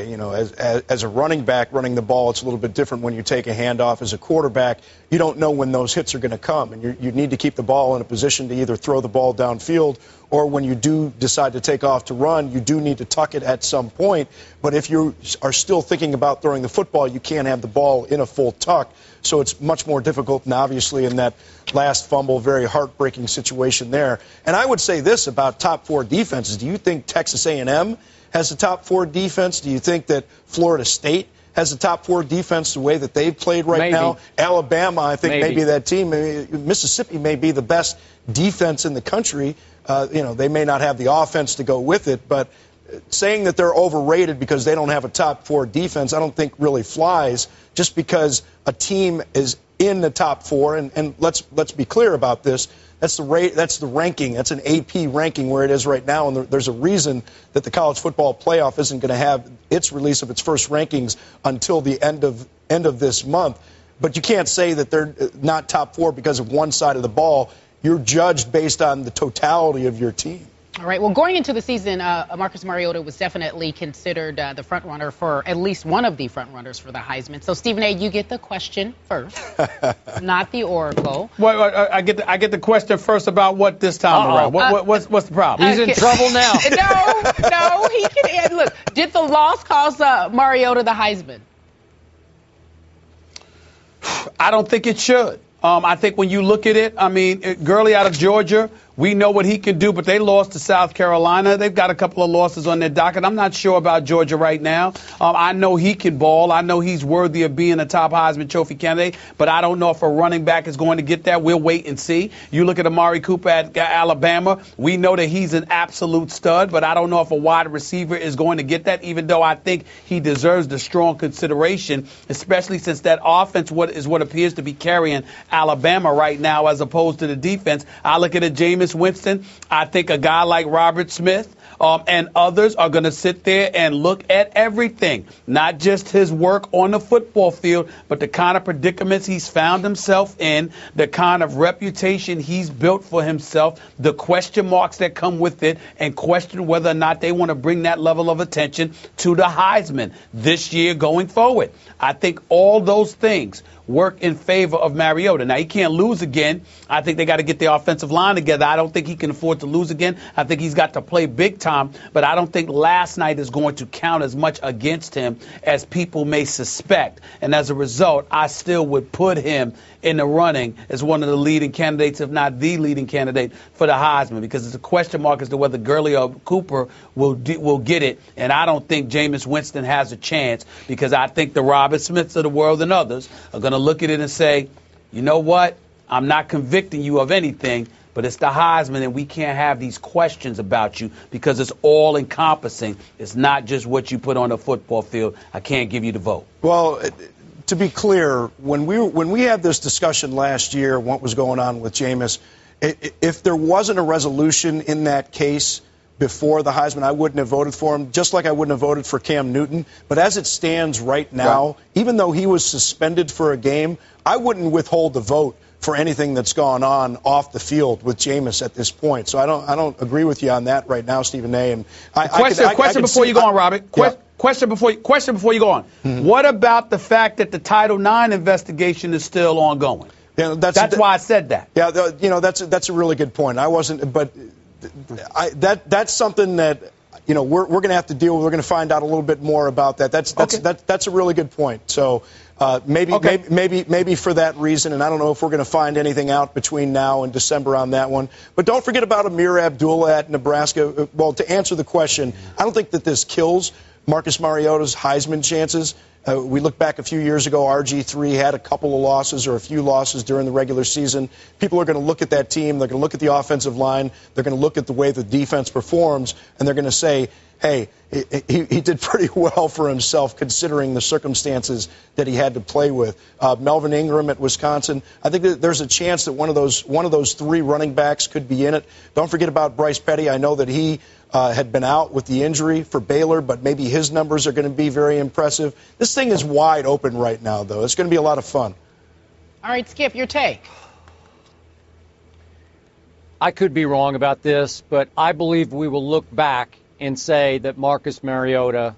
As a running back running the ball, it's a little bit different when you take a handoff. As a quarterback, you don't know when those hits are going to come, and you need to keep the ball in a position to either throw the ball downfield or when you do decide to take off to run, you do need to tuck it at some point. But if you are still thinking about throwing the football, you can't have the ball in a full tuck. So it's much more difficult, and obviously in that last fumble, very heartbreaking situation there. And I would say this about top 4 defenses. Do you think Texas A&M has a top 4 defense? Do you think that Florida State has a top 4 defense the way that they've played right now? Alabama, I think, may be that team. Mississippi may be the best defense in the country. They may not have the offense to go with it, but saying that they're overrated because they don't have a top 4 defense, I don't think really flies. Just because a team is in the top 4, and let's be clear about this. That's the ranking. That's an AP ranking where it is right now, and there's a reason that the college football playoff isn't going to have its release of its first rankings until the end of this month. But you can't say that they're not top 4 because of one side of the ball. You're judged based on the totality of your team. All right. Well, going into the season, Marcus Mariota was definitely considered the front runner for at least one of the front runners for the Heisman. So, Stephen A., you get the question first, not the Oracle. Well, I get the question first about what this time around. What's the problem? He's in trouble now. No, he can. Look, did the loss cause Mariota the Heisman? I don't think it should. I think when you look at it, I mean, Gurley out of Georgia, we know what he can do, but they lost to South Carolina. They've got a couple of losses on their docket. I'm not sure about Georgia right now. I know he can ball. I know he's worthy of being a top Heisman Trophy candidate, but I don't know if a running back is going to get that. We'll wait and see. You look at Amari Cooper at Alabama. We know that he's an absolute stud, but I don't know if a wide receiver is going to get that, even though I think he deserves the strong consideration, especially since that offense is what appears to be carrying Alabama right now as opposed to the defense. I look at a Jameis Jameis Winston, I think a guy like Robert Smith and others are going to sit there and look at everything, not just his work on the football field, but the kind of predicaments he's found himself in, the kind of reputation he's built for himself, the question marks that come with it, and question whether or not they want to bring that level of attention to the Heisman this year going forward. I think all those things work in favor of Mariota. Now, he can't lose again. I think they got to get the offensive line together. I don't think he can afford to lose again. I think he's got to play big time, but I don't think last night is going to count as much against him as people may suspect. And as a result, I still would put him in the running as one of the leading candidates, if not the leading candidate, for the Heisman, because it's a question mark as to whether Gurley or Cooper will get it. And I don't think Jameis Winston has a chance, because I think the Robert Smiths of the world and others are going to look at it and say, you know what, I'm not convicting you of anything, but it's the Heisman, and we can't have these questions about you because it's all encompassing. It's not just what you put on the football field. I can't give you the vote. Well, to be clear, when we had this discussion last year, what was going on with Jameis, if there wasn't a resolution in that case before the Heisman, I wouldn't have voted for him, just like I wouldn't have voted for Cam Newton. But as it stands right now, even though he was suspended for a game, I wouldn't withhold the vote for anything that's gone on off the field with Jameis at this point. So I don't agree with you on that right now, Stephen A. And question before you go on, Robert. Question before you go on. Mm-hmm. What about the fact that the Title IX investigation is still ongoing? Yeah, that's why I said that. Yeah, that's a really good point. I wasn't, but that's something that we're going to have to deal with. We're going to find out a little bit more about that. That's a really good point. So maybe for that reason, and I don't know if we're going to find anything out between now and December on that one. But don't forget about Amir Abdullah at Nebraska. Well, to answer the question, I don't think that this kills Marcus Mariota's Heisman chances. We look back a few years ago, RG3 had a couple of losses or a few losses during the regular season. People are going to look at that team. They're going to look at the offensive line. They're going to look at the way the defense performs, and they're going to say, hey, he did pretty well for himself considering the circumstances that he had to play with. Melvin Ingram at Wisconsin, I think that there's a chance that one of those three running backs could be in it. Don't forget about Bryce Petty. I know that he had been out with the injury for Baylor, but maybe his numbers are going to be very impressive. This thing is wide open right now, though. It's going to be a lot of fun. All right, Skip, your take. I could be wrong about this, but I believe we will look back and say that Marcus Mariota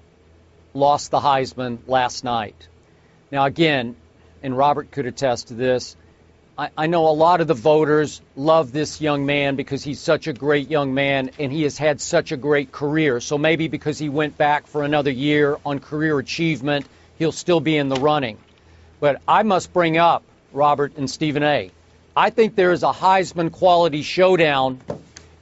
lost the Heisman last night. Now, again, and Robert could attest to this, I know a lot of the voters love this young man because he's such a great young man and he has had such a great career. So maybe because he went back for another year on career achievement, he'll still be in the running. But I must bring up, Robert and Stephen A., I think there is a Heisman quality showdown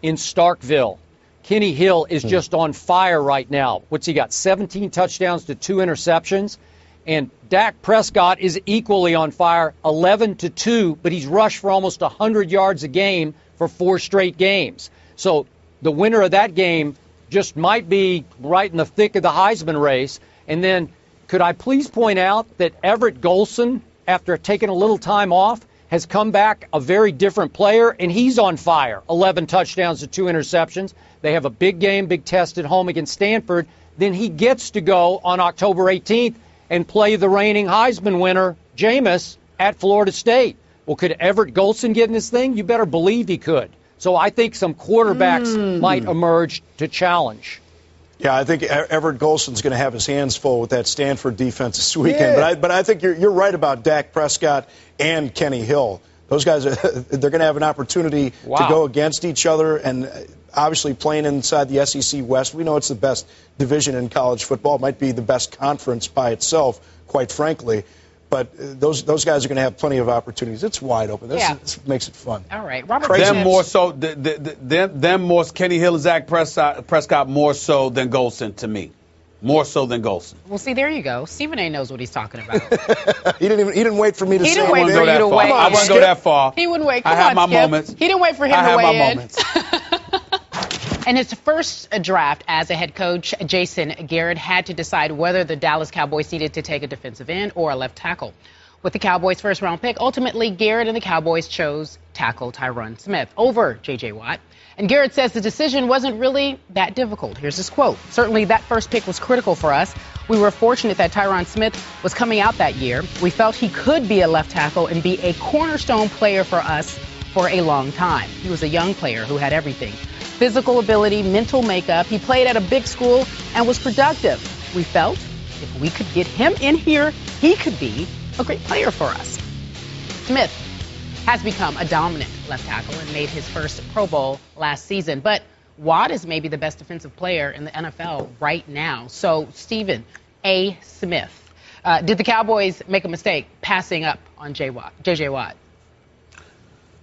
in Starkville. Kenny Hill is just on fire right now. What's he got, 17 touchdowns to 2 interceptions? And Dak Prescott is equally on fire, 11-2, but he's rushed for almost 100 yards a game for 4 straight games. So the winner of that game just might be right in the thick of the Heisman race. And then could I please point out that Everett Golson, after taking a little time off, has come back a very different player, and he's on fire, 11 touchdowns to 2 interceptions. They have a big game, big test at home against Stanford. Then he gets to go on October 18th and play the reigning Heisman winner, Jameis, at Florida State. Well, could Everett Golson get in this thing? You better believe he could. So I think some quarterbacks might emerge to challenge. Yeah, I think Everett Golson's going to have his hands full with that Stanford defense this weekend. Yeah. But I think you're right about Dak Prescott and Kenny Hill. Those guys, they're going to have an opportunity to go against each other. And obviously playing inside the SEC West, we know it's the best division in college football. It might be the best conference by itself, quite frankly. But those guys are going to have plenty of opportunities. It's wide open. This makes it fun. All right, Robert. Them more so, them more Kenny Hill and Zach Prescott more so than Golson to me. More so than Golson. Well, see, there you go. Stephen A. knows what he's talking about. He didn't wait for me to say. He didn't wait for you to weigh in. I wouldn't go that far. He wouldn't wait. I have my moments. He didn't wait for him to weigh in. I have my moments. In his first draft as a head coach, Jason Garrett had to decide whether the Dallas Cowboys needed to take a defensive end or a left tackle. with the Cowboys' first-round pick. Ultimately, Garrett and the Cowboys chose tackle Tyron Smith over J.J. Watt. And Garrett says the decision wasn't really that difficult. Here's his quote. "Certainly that first pick was critical for us. We were fortunate that Tyron Smith was coming out that year. We felt he could be a left tackle and be a cornerstone player for us for a long time. He was a young player who had everything. Physical ability, mental makeup. He played at a big school and was productive. We felt if we could get him in here, he could be a great player for us." Smith has become a dominant left tackle and made his first Pro Bowl last season. But Watt is maybe the best defensive player in the NFL right now. So, Stephen A. Smith, did the Cowboys make a mistake passing up on J.J. Watt?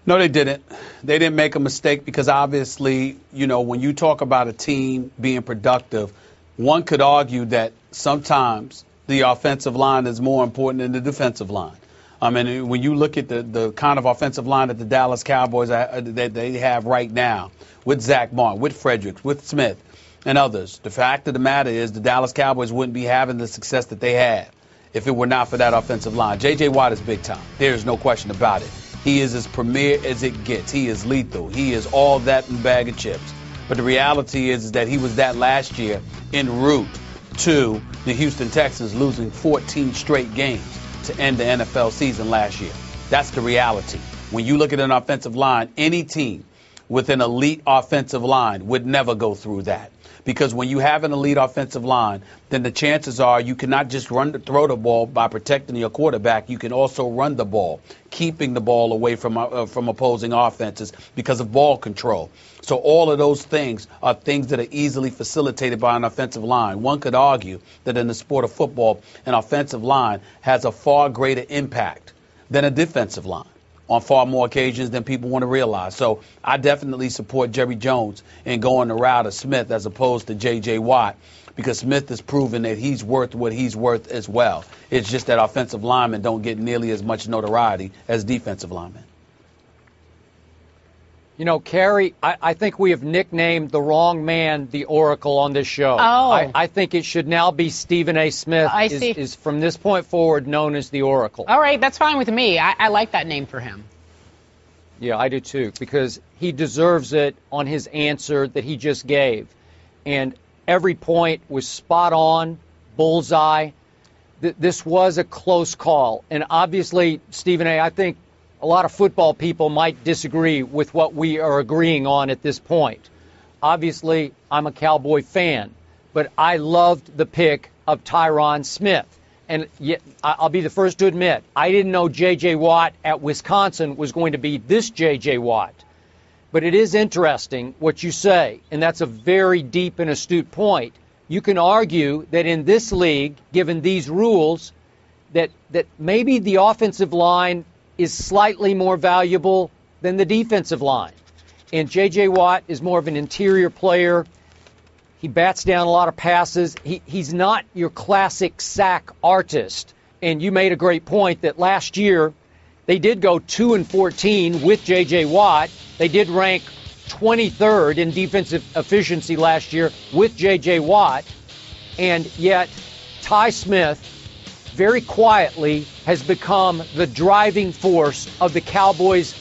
No, they didn't. They didn't make a mistake because obviously, you know, when you talk about a team being productive, one could argue that sometimes the offensive line is more important than the defensive line. I mean, when you look at the kind of offensive line that the Dallas Cowboys that they have right now, with Zach Martin, with Fredericks, with Smith, and others, the fact of the matter is the Dallas Cowboys wouldn't be having the success that they have if it were not for that offensive line. J.J. Watt is big time. There is no question about it. He is as premier as it gets. He is lethal. He is all that in a bag of chips. But the reality is that he was that last year en route to the Houston Texans losing 14 straight games to end the NFL season last year. That's the reality. When you look at an offensive line, any team with an elite offensive line would never go through that. Because when you have an elite offensive line, then the chances are you cannot just throw the ball by protecting your quarterback. You can also run the ball, keeping the ball away from opposing offenses because of ball control. So all of those things are things that are easily facilitated by an offensive line. One could argue that in the sport of football, an offensive line has a far greater impact than a defensive line on far more occasions than people want to realize. So I definitely support Jerry Jones in going the route of Smith as opposed to J.J. Watt, because Smith has proven that he's worth what he's worth as well. It's just that offensive linemen don't get nearly as much notoriety as defensive linemen. You know, Carrie, I think we have nicknamed the wrong man the Oracle on this show. Oh. I think it should now be Stephen A. Smith is from this point forward known as the Oracle. All right, that's fine with me. I like that name for him. Yeah, I do too, because he deserves it on his answer that he just gave. And every point was spot on, bullseye. This was a close call. And obviously, Stephen A., I think a lot of football people might disagree with what we are agreeing on at this point. Obviously, I'm a Cowboy fan, but I loved the pick of Tyron Smith. And yet, I'll be the first to admit, I didn't know J.J. Watt at Wisconsin was going to be this J.J. Watt. But it is interesting what you say, and that's a very deep and astute point. You can argue that in this league, given these rules, that maybe the offensive line is slightly more valuable than the defensive line. And J.J. Watt is more of an interior player. He bats down a lot of passes. He's not your classic sack artist. And you made a great point that last year they did go 2-14 with J.J. Watt. They did rank 23rd in defensive efficiency last year with J.J. Watt. And yet Ty Smith very quietly has become the driving force of the Cowboys'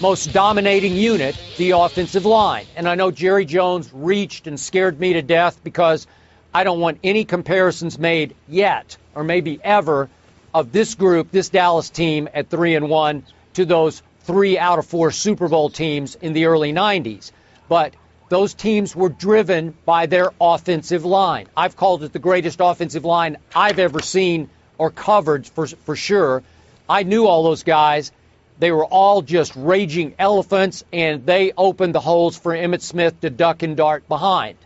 most dominating unit, the offensive line. And I know Jerry Jones reached and scared me to death because I don't want any comparisons made yet, or maybe ever, of this group, this Dallas team at 3-1 to those 3 out of 4 Super Bowl teams in the early 90s. But those teams were driven by their offensive line. I've called it the greatest offensive line I've ever seen or covered for sure. I knew all those guys. They were all just raging elephants, and they opened the holes for Emmitt Smith to duck and dart behind.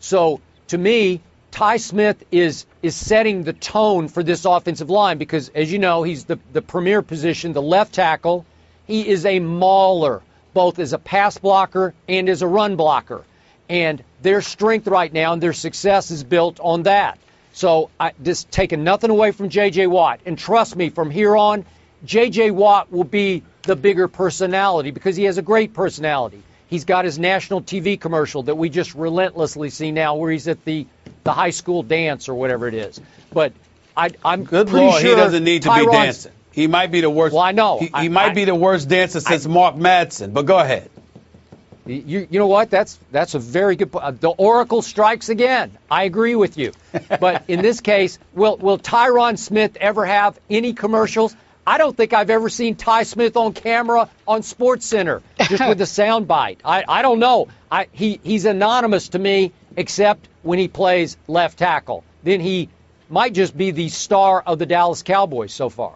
So, to me, Ty Smith is setting the tone for this offensive line because, as you know, he's the premier position, the left tackle. He is a mauler, both as a pass blocker and as a run blocker. And their strength right now and their success is built on that. So I just taking nothing away from J.J. Watt. And trust me, from here on, J.J. Watt will be the bigger personality because he has a great personality. He's got his national TV commercial that we just relentlessly see now where he's at the high school dance or whatever it is. But I'm good pretty Lord, sure he doesn't need to be dancing. He might be the worst. Well, I know. He might be the worst dancer since Mark Madsen, but go ahead. You know what? That's a very good point. The Oracle strikes again. I agree with you. But in this case, will Tyron Smith ever have any commercials? I don't think I've ever seen Ty Smith on camera on SportsCenter, just with a sound bite. I don't know. He's anonymous to me, except when he plays left tackle. Then he might just be the star of the Dallas Cowboys so far.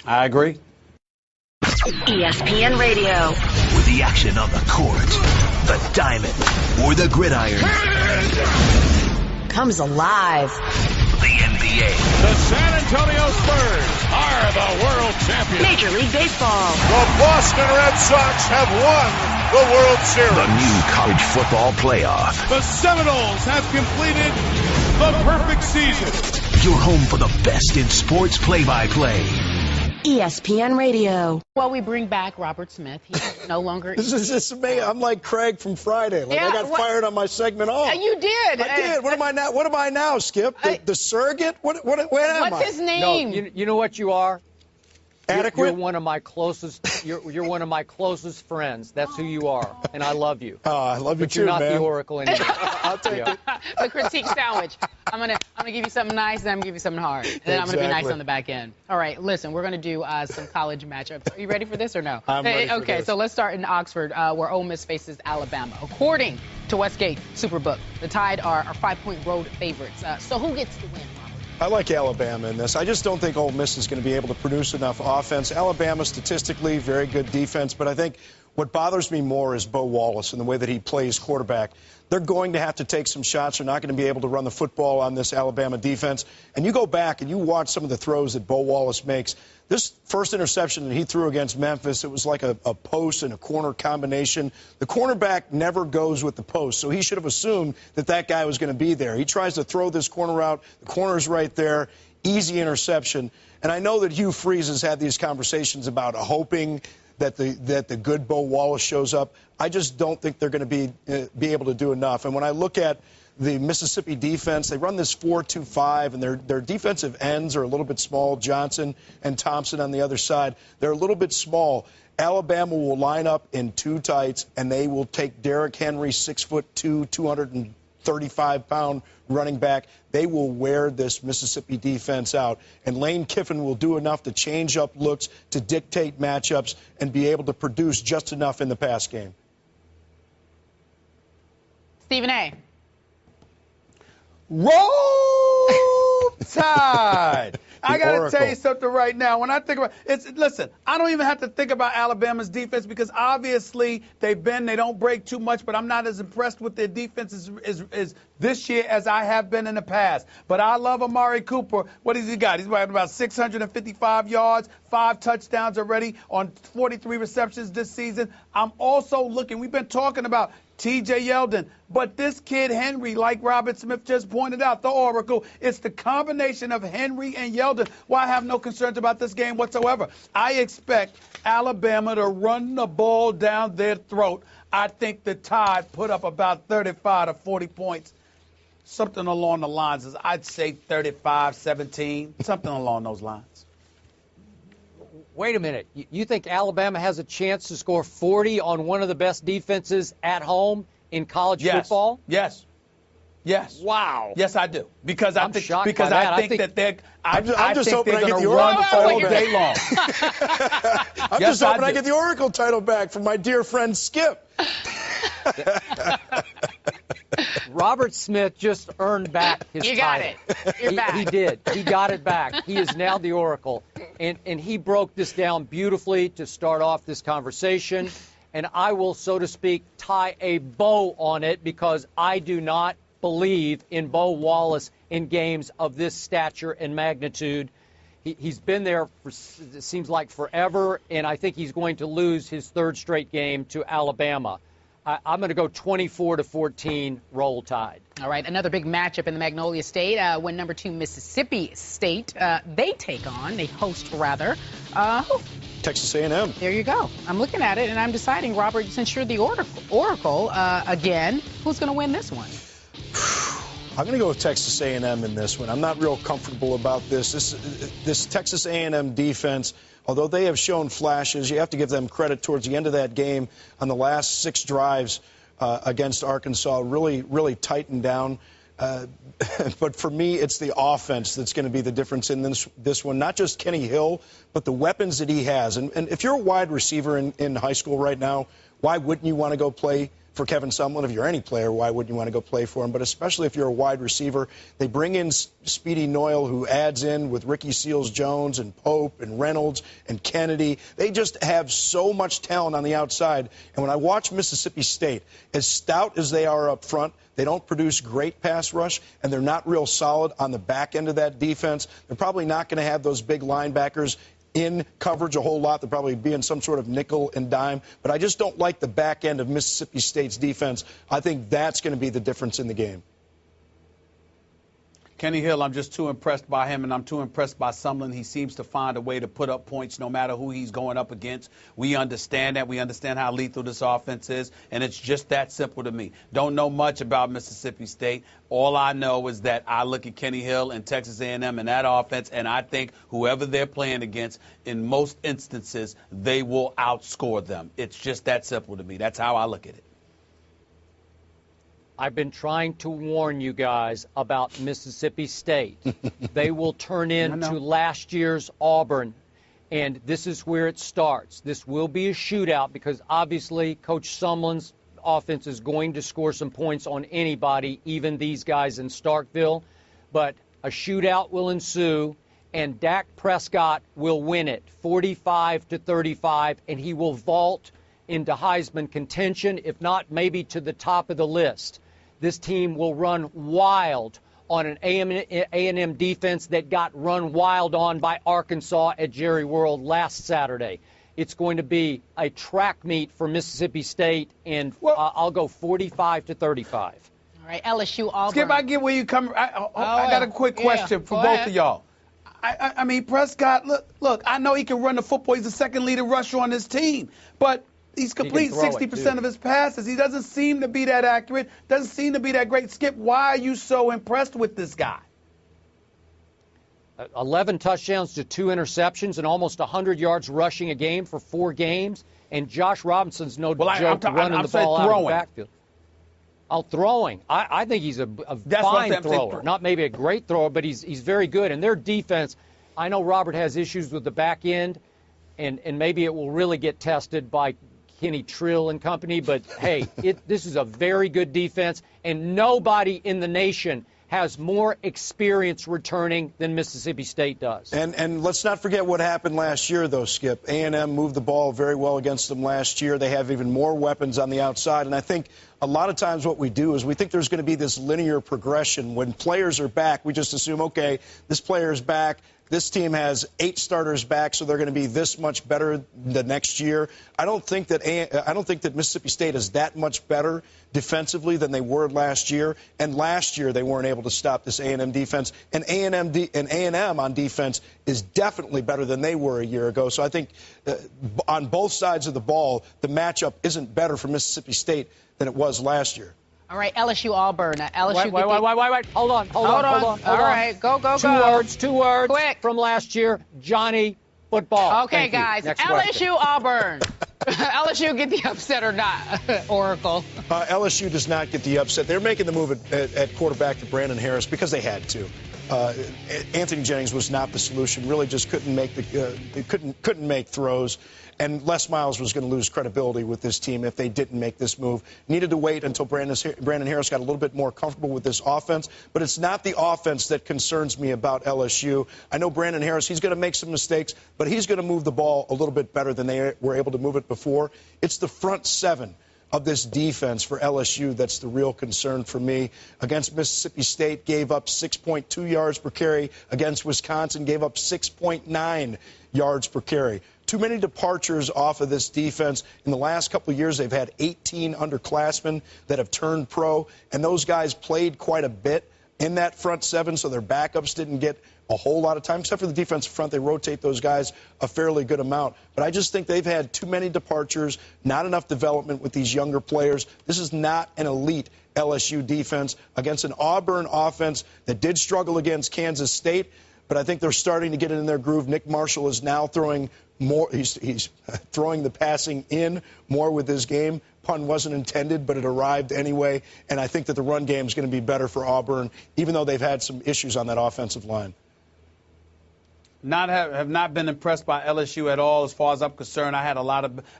I agree. ESPN Radio. With the action on the court, the diamond, or the gridiron. Comes alive. The NBA. The San Antonio Spurs are the world champions. Major League Baseball. The Boston Red Sox have won the World Series. The new college football playoff. The Seminoles have completed the perfect season. You're home for the best in sports play-by-play. ESPN Radio. Well, we bring back Robert Smith. He's no longer. This is me. I'm like Craig from Friday. Like, Yeah, I got fired on my segment off. You did. I did. What am I now? What am I now, Skip? The surrogate? Where am I? What's his name? No, you know what you are? Adequate? You're one of my closest. You're one of my closest friends. That's who you are, and I love you. Oh, I love you but too, you're not man. the Oracle anymore. I'll take it. The critique sandwich. I'm gonna give you something nice, and I'm gonna give you something hard, and then I'm gonna be nice Exactly. on the back end. All right, listen, we're gonna do some college matchups. Are you ready for this or no? I'm ready for Okay, this. so let's start in Oxford, where Ole Miss faces Alabama. According to Westgate Superbook, the Tide are 5-point road favorites. So who gets the win, Robert? I like Alabama in this. I just don't think Ole Miss is going to be able to produce enough offense. Alabama, statistically, very good defense, but I think what bothers me more is Bo Wallace and the way that he plays quarterback. They're going to have to take some shots. They're not going to be able to run the football on this Alabama defense. And you go back and you watch some of the throws that Bo Wallace makes. This first interception that he threw against Memphis, it was like a post and a corner combination. The cornerback never goes with the post, so he should have assumed that that guy was going to be there. He tries to throw this corner out. The corner's right there. Easy interception. And I know that Hugh Freeze has had these conversations about hoping that the good Bo Wallace shows up. I just don't think they're going to be able to do enough. And when I look at the Mississippi defense, they run this 4-2-5, and their defensive ends are a little bit small. Johnson and Thompson on the other side, they're a little bit small. Alabama will line up in two tights, and they will take Derrick Henry, 6'2", 235-pound running back. They will wear this Mississippi defense out. And Lane Kiffin will do enough to change up looks, to dictate matchups, and be able to produce just enough in the pass game. Stephen A. Roll Tide. I got to Oracle. tell you something right now. When I think about it, listen, I don't even have to think about Alabama's defense because obviously they don't break too much, but I'm not as impressed with their defense as this year as I have been in the past. But I love Amari Cooper. What has he got? He's got about 655 yards, 5 touchdowns already on 43 receptions this season. I'm also looking, we've been talking about T.J. Yeldon. But this kid, Henry, like Robert Smith just pointed out, the Oracle, it's the combination of Henry and Yeldon. Well, I have no concerns about this game whatsoever. I expect Alabama to run the ball down their throat. I think the Tide put up about 35 to 40 points. Something along the lines of, I'd say 35-17, something along those lines. Wait a minute. You think Alabama has a chance to score 40 on one of the best defenses at home in college football? Yes. Wow. Yes, I do. Because I think shocked because by that. I think that they're I'm just think hoping they're I get going the to run Oracle all title day long. I'm Yes, just hoping I I do. get the Oracle title back from my dear friend Skip. Robert Smith just earned back his You got title. it. You're back. He did. He got it back. He is now the Oracle. And he broke this down beautifully to start off this conversation. And I will, so to speak, tie a bow on it because I do not believe in Bo Wallace in games of this stature and magnitude. He's been there for, it seems like, forever, and I think he's going to lose his third straight game to Alabama. I'm going to go 24-14 Roll Tide. All right, another big matchup in the Magnolia State when number 2 Mississippi State, they host rather. Texas A&M. There you go. I'm looking at it, and I'm deciding, Robert, since you're the Oracle again, who's going to win this one? I'm going to go with Texas A&M in this one. I'm not real comfortable about this. This Texas A&M defense, although they have shown flashes, you have to give them credit towards the end of that game on the last 6 drives against Arkansas, really tightened down. But for me, it's the offense that's going to be the difference in this one. Not just Kenny Hill, but the weapons that he has. And if you're a wide receiver in high school right now, why wouldn't you want to go play for Kevin Sumlin? If you're any player, why wouldn't you want to go play for him? But especially if you're a wide receiver, they bring in Speedy Noyle, who adds in with Ricky Seals-Jones and Pope and Reynolds and Kennedy. They just have so much talent on the outside. And when I watch Mississippi State, as stout as they are up front, they don't produce great pass rush, and they're not real solid on the back end of that defense. They're probably not going to have those big linebackers in coverage a whole lot. They'll probably be in some sort of nickel and dime. But I just don't like the back end of Mississippi State's defense. I think that's going to be the difference in the game. Kenny Hill, I'm just too impressed by him, and I'm too impressed by Sumlin. He seems to find a way to put up points no matter who he's going up against. We understand that. We understand how lethal this offense is, and it's just that simple to me. Don't know much about Mississippi State. All I know is that I look at Kenny Hill and Texas A&M and that offense, and I think whoever they're playing against, in most instances, they will outscore them. It's just that simple to me. That's how I look at it. I've been trying to warn you guys about Mississippi State. They will turn into last year's Auburn, and this is where it starts. This will be a shootout because obviously Coach Sumlin's offense is going to score some points on anybody, even these guys in Starkville. But a shootout will ensue, and Dak Prescott will win it 45-35, and he will vault into Heisman contention, if not maybe to the top of the list. This team will run wild on an A&M defense that got run wild on by Arkansas at Jerry World last Saturday. It's going to be a track meet for Mississippi State, and I'll go 45-35. All right, LSU, Auburn. Skip, I get where you come. I got a quick question for both of y'all. I mean, Prescott, look, I know he can run the football. He's the second leading rusher on this team. But he's complete 60% of his passes. He doesn't seem to be that accurate, doesn't seem to be that great. Skip, why are you so impressed with this guy? 11 touchdowns to 2 interceptions and almost 100 yards rushing a game for 4 games. And Josh Robinson's no joke running the ball out of the backfield. Throwing. I think he's a fine thrower. Not maybe a great thrower, but he's very good. And their defense, I know Robert has issues with the back end, and maybe it will really get tested by Kenny Trill and company. But, hey, this is a very good defense, and nobody in the nation has more experience returning than Mississippi State does. And let's not forget what happened last year, though, Skip. A&M moved the ball very well against them last year. They have even more weapons on the outside. And I think a lot of times what we do is we think there's going to be this linear progression. When players are back, we just assume, okay, this player is back. This team has 8 starters back, so they're going to be this much better the next year. I don't think that Mississippi State is that much better defensively than they were last year. And last year they weren't able to stop this A&M defense. And A&M on defense is definitely better than they were a year ago. So I think on both sides of the ball, the matchup isn't better for Mississippi State than it was last year. All right, LSU, Auburn. LSU. Wait. Hold on. All right, go. 2 words Quick. From last year. Johnny Football. Okay, guys. LSU, Auburn. LSU get the upset or not? Oracle. LSU does not get the upset. They're making the move at quarterback to Brandon Harris because they had to. Anthony Jennings was not the solution. Really, just couldn't make couldn't make throws. And Les Miles was going to lose credibility with this team if they didn't make this move. Needed to wait until Brandon Harris got a little bit more comfortable with this offense. But it's not the offense that concerns me about LSU. I know Brandon Harris, he's going to make some mistakes, but he's going to move the ball a little bit better than they were able to move it before. It's the front 7 of this defense for LSU that's the real concern for me. Against Mississippi State, gave up 6.2 yards per carry. Against Wisconsin, gave up 6.9 yards per carry. Too many departures off of this defense. In the last couple of years, they've had 18 underclassmen that have turned pro, and those guys played quite a bit in that front seven, so their backups didn't get a whole lot of time, except for the defensive front. They rotate those guys a fairly good amount. But I just think they've had too many departures, not enough development with these younger players. This is not an elite LSU defense against an Auburn offense that did struggle against Kansas State. But I think they're starting to get in their groove. Nick Marshall is now throwing more. He's throwing the passing in more with his game. Pun wasn't intended, but it arrived anyway. And I think that the run game is going to be better for Auburn, even though they've had some issues on that offensive line. Have not been impressed by LSU at all, as far as I'm concerned. I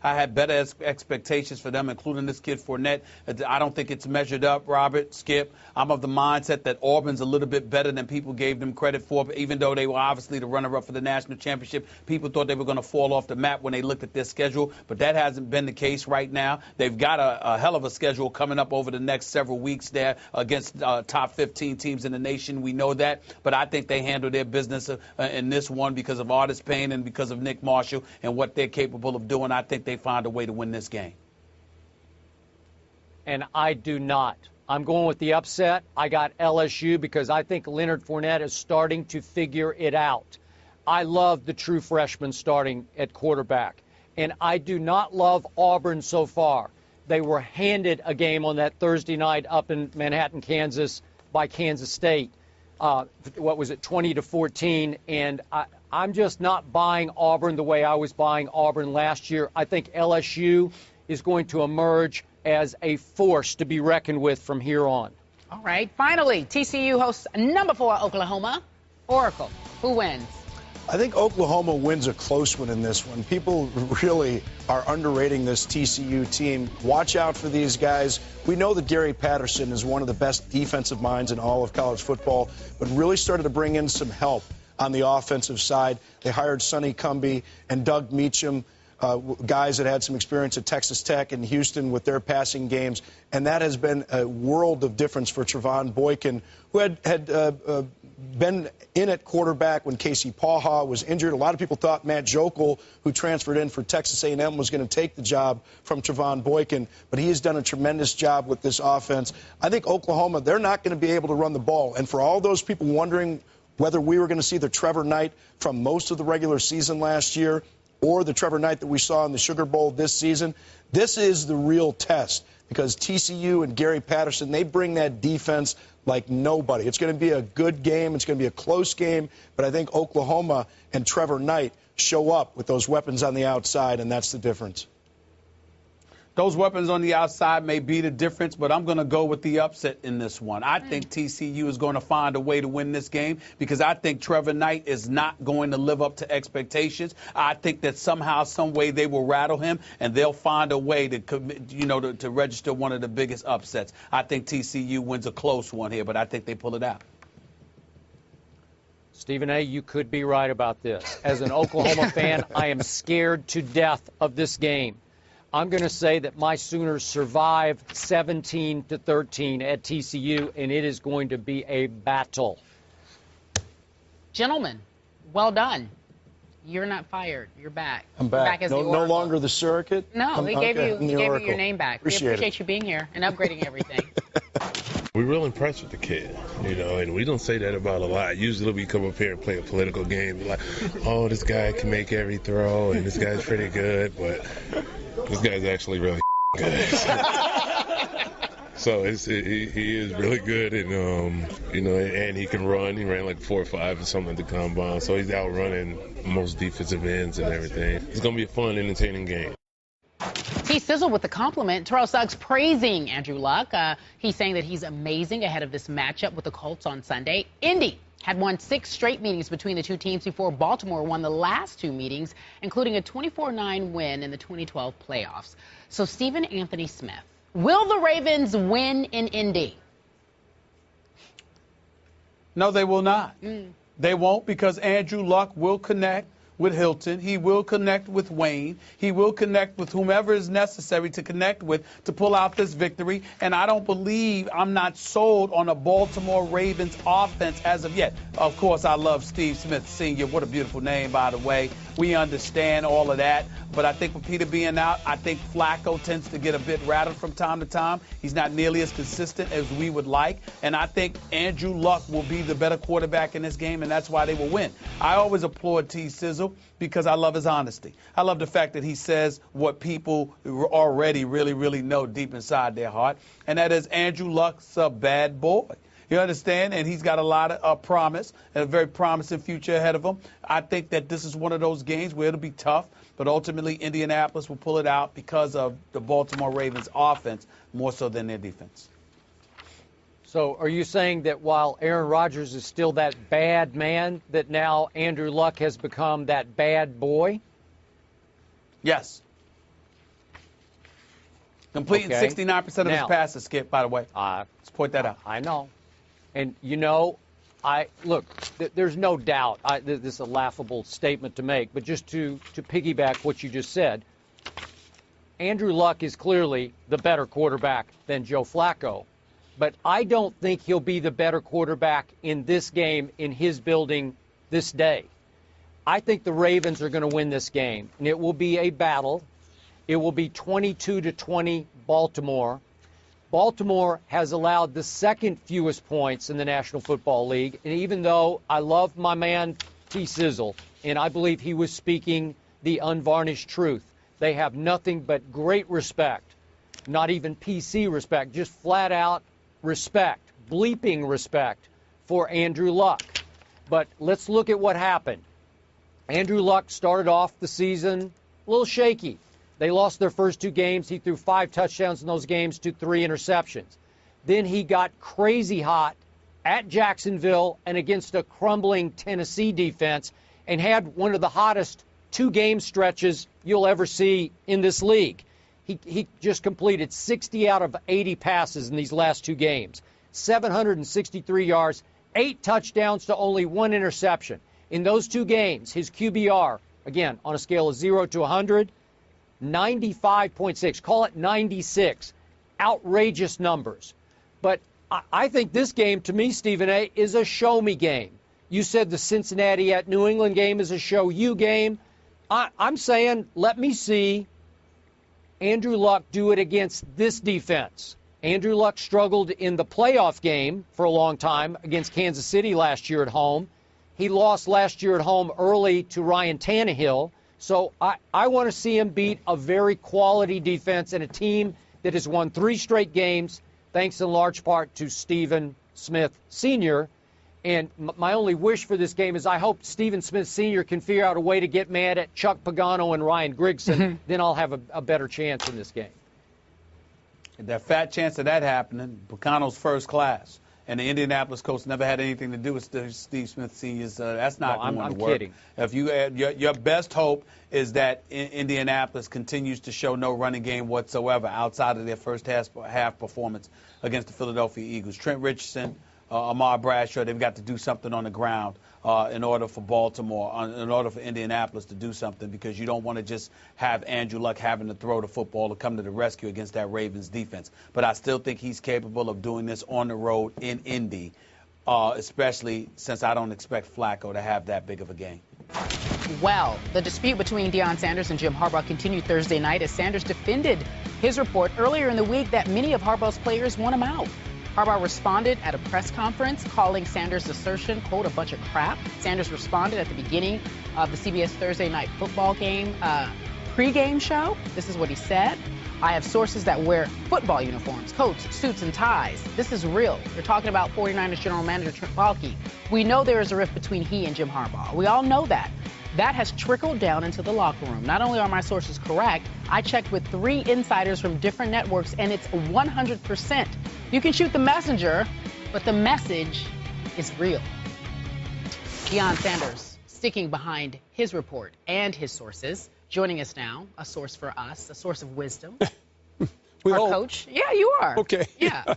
had better expectations for them, including this kid Fournette. I don't think it's measured up, Robert, Skip. I'm of the mindset that Auburn's a little bit better than people gave them credit for, even though they were obviously the runner-up for the national championship. People thought they were going to fall off the map when they looked at their schedule, but that hasn't been the case right now. They've got a hell of a schedule coming up over the next several weeks there against top 15 teams in the nation. We know that, but I think they handle their business in this one because of Artis Payne and because of Nick Marshall and what they're capable of doing. I think they find a way to win this game. And I do not. I'm going with the upset. I got LSU because I think Leonard Fournette is starting to figure it out. I love the true freshman starting at quarterback. And I do not love Auburn so far. They were handed a game on that Thursday night up in Manhattan, Kansas by Kansas State. What was it, 20-14, and I'm just not buying Auburn the way I was buying Auburn last year. I think LSU is going to emerge as a force to be reckoned with from here on. All right, finally, TCU hosts number 4 Oklahoma. Oracle, who wins? I think Oklahoma wins a close one in this one. People really are underrating this TCU team. Watch out for these guys. We know that Gary Patterson is one of the best defensive minds in all of college football, but really started to bring in some help on the offensive side. They hired Sonny Cumbie and Doug Meacham, guys that had some experience at Texas Tech and Houston with their passing games, and that has been a world of difference for Trevon Boykin, who had been in at quarterback when Casey Paha was injured. A lot of people thought Matt Jokel, who transferred in for Texas A&M, was going to take the job from Trevon Boykin, but he has done a tremendous job with this offense. I think Oklahoma, they're not going to be able to run the ball, and for all those people wondering whether we were going to see the Trevor Knight from most of the regular season last year or the Trevor Knight that we saw in the Sugar Bowl this season, this is the real test because TCU and Gary Patterson, they bring that defense like nobody. It's going to be a good game. It's going to be a close game, but I think Oklahoma and Trevor Knight show up with those weapons on the outside, and that's the difference. Those weapons on the outside may be the difference, but I'm going to go with the upset in this one. I think TCU is going to find a way to win this game because I think Trevor Knight is not going to live up to expectations. I think that somehow, some way they will rattle him and they'll find a way to, to register one of the biggest upsets. I think TCU wins a close one here, but I think they pull it out. Stephen A., you could be right about this. As an Oklahoma fan, I am scared to death of this game. I'm going to say that my Sooners survive 17-13 at TCU, and it is going to be a battle. Gentlemen, well done. You're not fired. You're back. I'm back. You're back as no longer the surrogate? No, they gave you your name back. Appreciate we appreciate you being here and upgrading everything. We're real impressed with the kid, and we don't say that about a lot. Usually we come up here and play a political game. We're like, oh, this guy can make every throw, and this guy's pretty good, but this guy's actually really good. So he is really good, and and he can run. He ran like 4.5 or something at the combine, so he's outrunning most defensive ends and everything. It's gonna be a fun, entertaining game. T-Sizzle with the compliment. Terrell Suggs praising Andrew Luck. He's saying that he's amazing ahead of this matchup with the Colts on Sunday. Indy had won 6 straight meetings between the two teams before Baltimore won the last 2 meetings, including a 24-9 win in the 2012 playoffs. So, Stephen Anthony Smith, will the Ravens win in Indy? No, they will not. They won't because Andrew Luck will connect with Hilton. He will connect with Wayne. He will connect with whomever is necessary to connect with to pull out this victory. And I'm not sold on a Baltimore Ravens offense as of yet. Of course, I love Steve Smith Sr. What a beautiful name, by the way. We understand all of that. But I think with Peter being out, I think Flacco tends to get a bit rattled from time to time. He's not nearly as consistent as we would like. And I think Andrew Luck will be the better quarterback in this game, and that's why they will win. I always applaud T. Sizzle because I love his honesty. I love the fact that he says what people already really know deep inside their heart, and that is Andrew Luck's a bad boy. You understand? And he's got a lot of promise and a very promising future ahead of him. I think that this is one of those games where it'll be tough, but ultimately Indianapolis will pull it out because of the Baltimore Ravens offense more so than their defense. So are you saying that while Aaron Rodgers is still that bad man, that now Andrew Luck has become that bad boy? Yes. Completing 69% of his passes, Skip, by the way. Let's point that out. I know. And, you know, there's no doubt, this is a laughable statement to make, but just to piggyback what you just said, Andrew Luck is clearly the better quarterback than Joe Flacco. But I don't think he'll be the better quarterback in this game, in his building this day. I think the Ravens are going to win this game, and it will be a battle. It will be 22-20 Baltimore. Baltimore has allowed the second fewest points in the National Football League. And even though I love my man T. Sizzle, and I believe he was speaking the unvarnished truth, they have nothing but great respect, not even PC respect, just flat out respect, bleeping respect for Andrew Luck. But let's look at what happened. Andrew Luck started off the season a little shaky. They lost their first two games. He threw 5 touchdowns in those games to 3 interceptions. Then he got crazy hot at Jacksonville and against a crumbling Tennessee defense and had one of the hottest 2-game stretches you'll ever see in this league. He just completed 60 out of 80 passes in these last 2 games, 763 yards, 8 touchdowns to only 1 interception. In those 2 games, his QBR, again, on a scale of 0 to 100, 95.6, call it 96. Outrageous numbers. But I think this game, to me, Stephen A., is a show-me game. You said the Cincinnati at New England game is a show-you game. I'm saying let me see Andrew Luck do it against this defense. Andrew Luck struggled in the playoff game for a long time against Kansas City last year at home. He lost last year at home early to Ryan Tannehill. So I want to see him beat a very quality defense and a team that has won 3 straight games, thanks in large part to Stephen Smith Sr. And my only wish for this game is I hope Stephen Smith Sr. can figure out a way to get mad at Chuck Pagano and Ryan Grigson. Then I'll have a better chance in this game. That fat chance of that happening, Pagano's first class. And the Indianapolis coach never had anything to do with Steve Smith Sr.'s. That's not going to work. I'm kidding. If you your best hope is that Indianapolis continues to show no running game whatsoever outside of their first half performance against the Philadelphia Eagles. Trent Richardson, Ahmad Bradshaw, they've got to do something on the ground in order for Baltimore, in order for Indianapolis to do something, because you don't want to just have Andrew Luck having to throw the football to come to the rescue against that Ravens defense. But I still think he's capable of doing this on the road in Indy, especially since I don't expect Flacco to have that big of a game. Well, the dispute between Deion Sanders and Jim Harbaugh continued Thursday night as Sanders defended his report earlier in the week that many of Harbaugh's players want him out. Harbaugh responded at a press conference, calling Sanders' assertion, quote, a bunch of crap. Sanders responded at the beginning of the CBS Thursday Night Football game pregame show. This is what he said. I have sources that wear football uniforms, coats, suits, and ties. This is real. They're talking about 49ers general manager Trent Baalke. We know there is a rift between he and Jim Harbaugh. We all know that. That has trickled down into the locker room. Not only are my sources correct, I checked with 3 insiders from different networks, and it's 100%. You can shoot the messenger, but the message is real. Deion Sanders sticking behind his report and his sources. Joining us now, a source for us, a source of wisdom. Our coach. Yeah, you are. Okay. Yeah.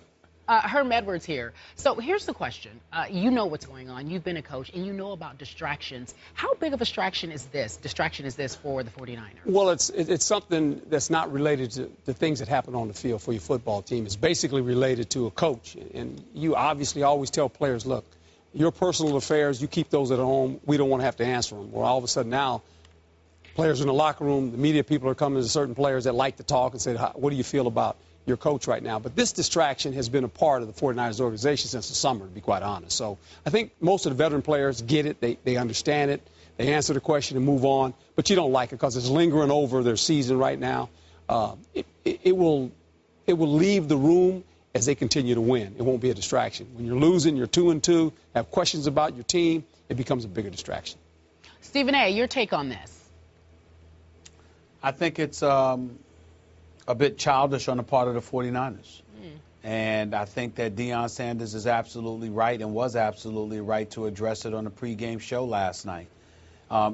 Herm Edwards here. So here's the question. You know what's going on. You've been a coach, and you know about distractions. How big of a distraction is this for the 49ers? Well, it's something that's not related to the things that happen on the field for your football team. It's basically related to a coach. And you obviously always tell players, look, your personal affairs, you keep those at home. We don't want to have to answer them. Well, all of a sudden now, players in the locker room, the media people are coming to certain players that like to talk and say, what do you feel about your coach right now? But this distraction has been a part of the 49ers organization since the summer, to be quite honest. So I think most of the veteran players get it. They understand it. They answer the question and move on. But you don't like it because it's lingering over their season right now. It will leave the room as they continue to win. It won't be a distraction. When you're losing, you're 2-2, have questions about your team, it becomes a bigger distraction. Stephen A., your take on this? I think it's a bit childish on the part of the 49ers. And I think that Deion Sanders is absolutely right and was absolutely right to address it on the pregame show last night.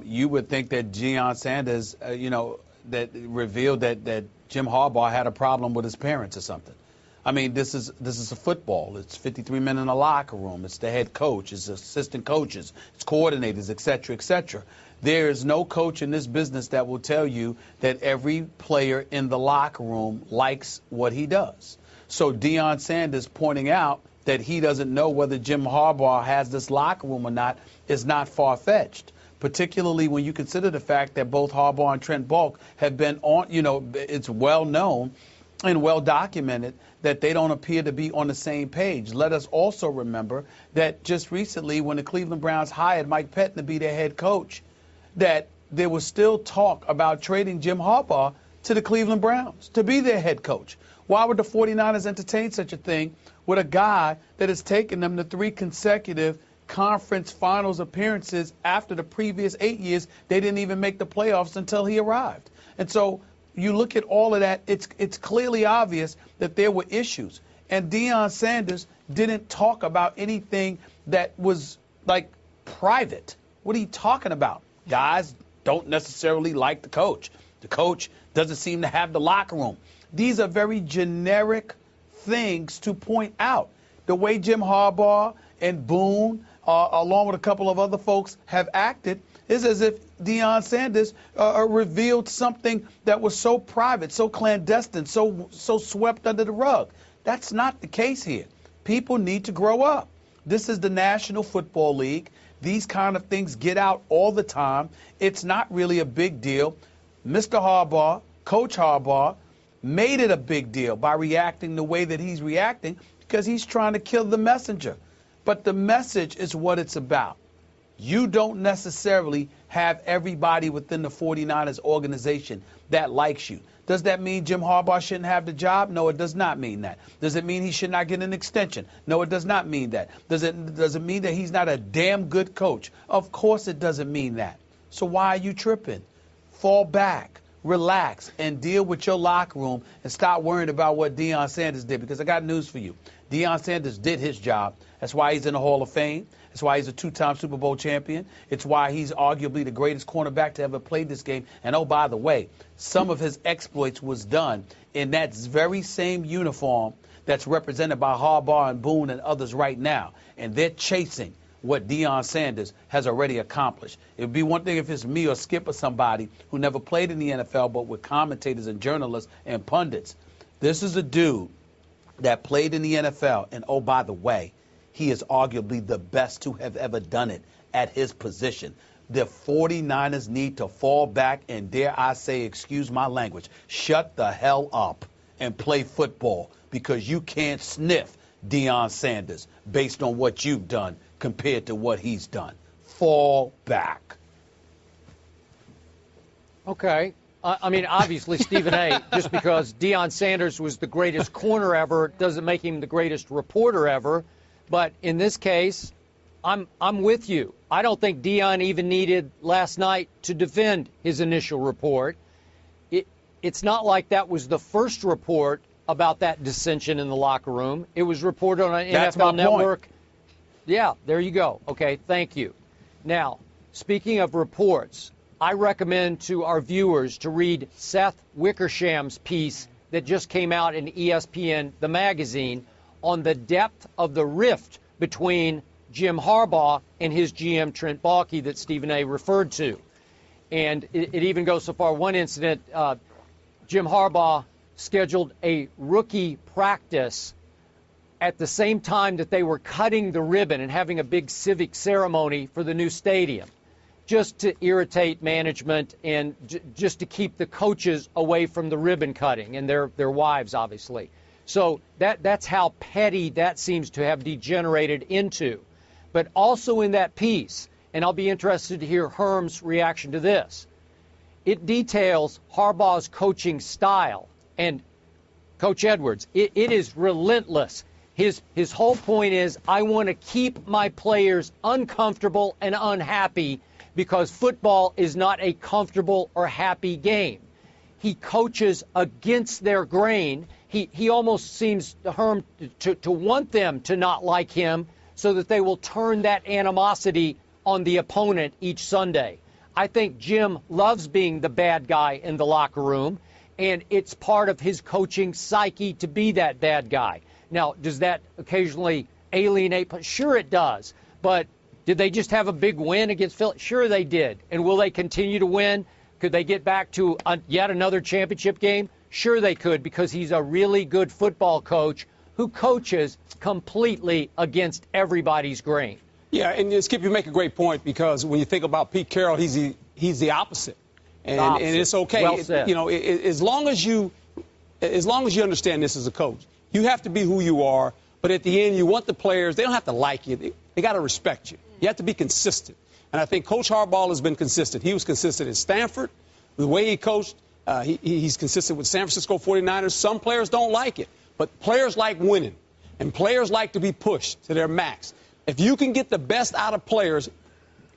You would think that Deion Sanders, that revealed that Jim Harbaugh had a problem with his parents or something. I mean, this is a football. It's 53 men in a locker room. It's the head coach. It's assistant coaches. It's coordinators, et cetera, et cetera. There is no coach in this business that will tell you that every player in the locker room likes what he does. So Deion Sanders pointing out that he doesn't know whether Jim Harbaugh has this locker room or not is not far-fetched, particularly when you consider the fact that both Harbaugh and Trent Bulk have been on, it's well known and well documented that they don't appear to be on the same page. Let us also remember that just recently when the Cleveland Browns hired Mike Pettin to be their head coach, that there was still talk about trading Jim Harbaugh to the Cleveland Browns to be their head coach. Why would the 49ers entertain such a thing with a guy that has taken them to 3 consecutive conference finals appearances after the previous 8 years they didn't even make the playoffs until he arrived? And so you look at all of that, it's clearly obvious that there were issues. And Deion Sanders didn't talk about anything that was, like, private. What are you talking about? Guys don't necessarily like the coach. The coach doesn't seem to have the locker room. These are very generic things to point out. The way Jim Harbaugh and Boone, along with a couple of other folks, have acted is as if Deion Sanders revealed something that was so private, so clandestine, so swept under the rug. That's not the case here. People need to grow up. This is the National Football League. These kind of things get out all the time. It's not really a big deal. Mr. Harbaugh, Coach Harbaugh, made it a big deal by reacting the way that he's reacting because he's trying to kill the messenger. But the message is what it's about. You don't necessarily have everybody within the 49ers organization that likes you. Does that mean Jim Harbaugh shouldn't have the job? No, it does not mean that. Does it mean he should not get an extension? No, it does not mean that. Does it mean that he's not a damn good coach? Of course it doesn't mean that. So why are you tripping? Fall back, relax, and deal with your locker room and stop worrying about what Deion Sanders did, because I got news for you. Deion Sanders did his job. That's why he's in the Hall of Fame. That's why he's a 2-time Super Bowl champion. It's why he's arguably the greatest cornerback to ever play this game. And, oh, by the way, some of his exploits was done in that very same uniform that's represented by Harbaugh and Boone and others right now. And they're chasing what Deion Sanders has already accomplished. It would be one thing if it's me or Skip or somebody who never played in the NFL but with commentators and journalists and pundits. This is a dude that played in the NFL, and, oh, by the way, he is arguably the best to have ever done it at his position. The 49ers need to fall back and, dare I say, excuse my language, shut the hell up and play football, because you can't sniff Deion Sanders based on what you've done compared to what he's done. Fall back. Okay. I mean, obviously, Stephen A., just because Deion Sanders was the greatest corner ever doesn't make him the greatest reporter ever. But in this case, I'm with you. I don't think Deion even needed last night to defend his initial report. It's not like that was the first report about that dissension in the locker room. It was reported on an NFL Network. Point. Yeah, there you go. Okay, thank you. Now, speaking of reports, I recommend to our viewers to read Seth Wickersham's piece that just came out in ESPN, the magazine, on the depth of the rift between Jim Harbaugh and his GM, Trent Baalke, that Stephen A. referred to. And it even goes so far, one incident, Jim Harbaugh scheduled a rookie practice at the same time that they were cutting the ribbon and having a big civic ceremony for the new stadium. just to irritate management and just to keep the coaches away from the ribbon cutting and their wives, obviously. So that's how petty that seems to have degenerated into. But also in that piece, and I'll be interested to hear Herm's reaction to this, it details Harbaugh's coaching style. And Coach Edwards, it is relentless. His whole point is, I want to keep my players uncomfortable and unhappy because football is not a comfortable or happy game. He coaches against their grain. He almost seems, Herm, to want them to not like him so that they will turn that animosity on the opponent each Sunday. I think Jim loves being the bad guy in the locker room, and it's part of his coaching psyche to be that bad guy. Now, does that occasionally alienate? Sure it does. But did they just have a big win against Philly? Sure they did. And will they continue to win? Could they get back to yet another championship game? Sure they could, because he's a really good football coach who coaches completely against everybody's grain. Yeah, and Skip, you make a great point, because when you think about Pete Carroll, he's the opposite. And it's okay. Well said. You know, as long as you understand this as a coach, you have to be who you are, but at the end, you want the players, they don't have to like you. They got to respect you. You have to be consistent. And I think Coach Harbaugh has been consistent. He was consistent at Stanford. The way he coached, he's consistent with San Francisco 49ers. Some players don't like it, but players like winning, and players like to be pushed to their max. If you can get the best out of players,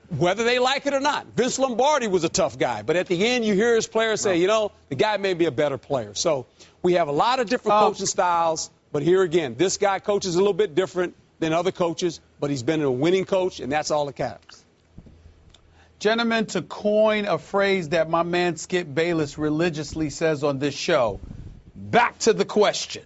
whether they like it or not. Vince Lombardi was a tough guy, but at the end, you hear his players say, you know, the guy may be a better player. So we have a lot of different coaching styles, but here again, this guy coaches a little bit different than other coaches, but he's been a winning coach, and that's all that counts. Gentlemen, to coin a phrase that my man Skip Bayless religiously says on this show, back to the question.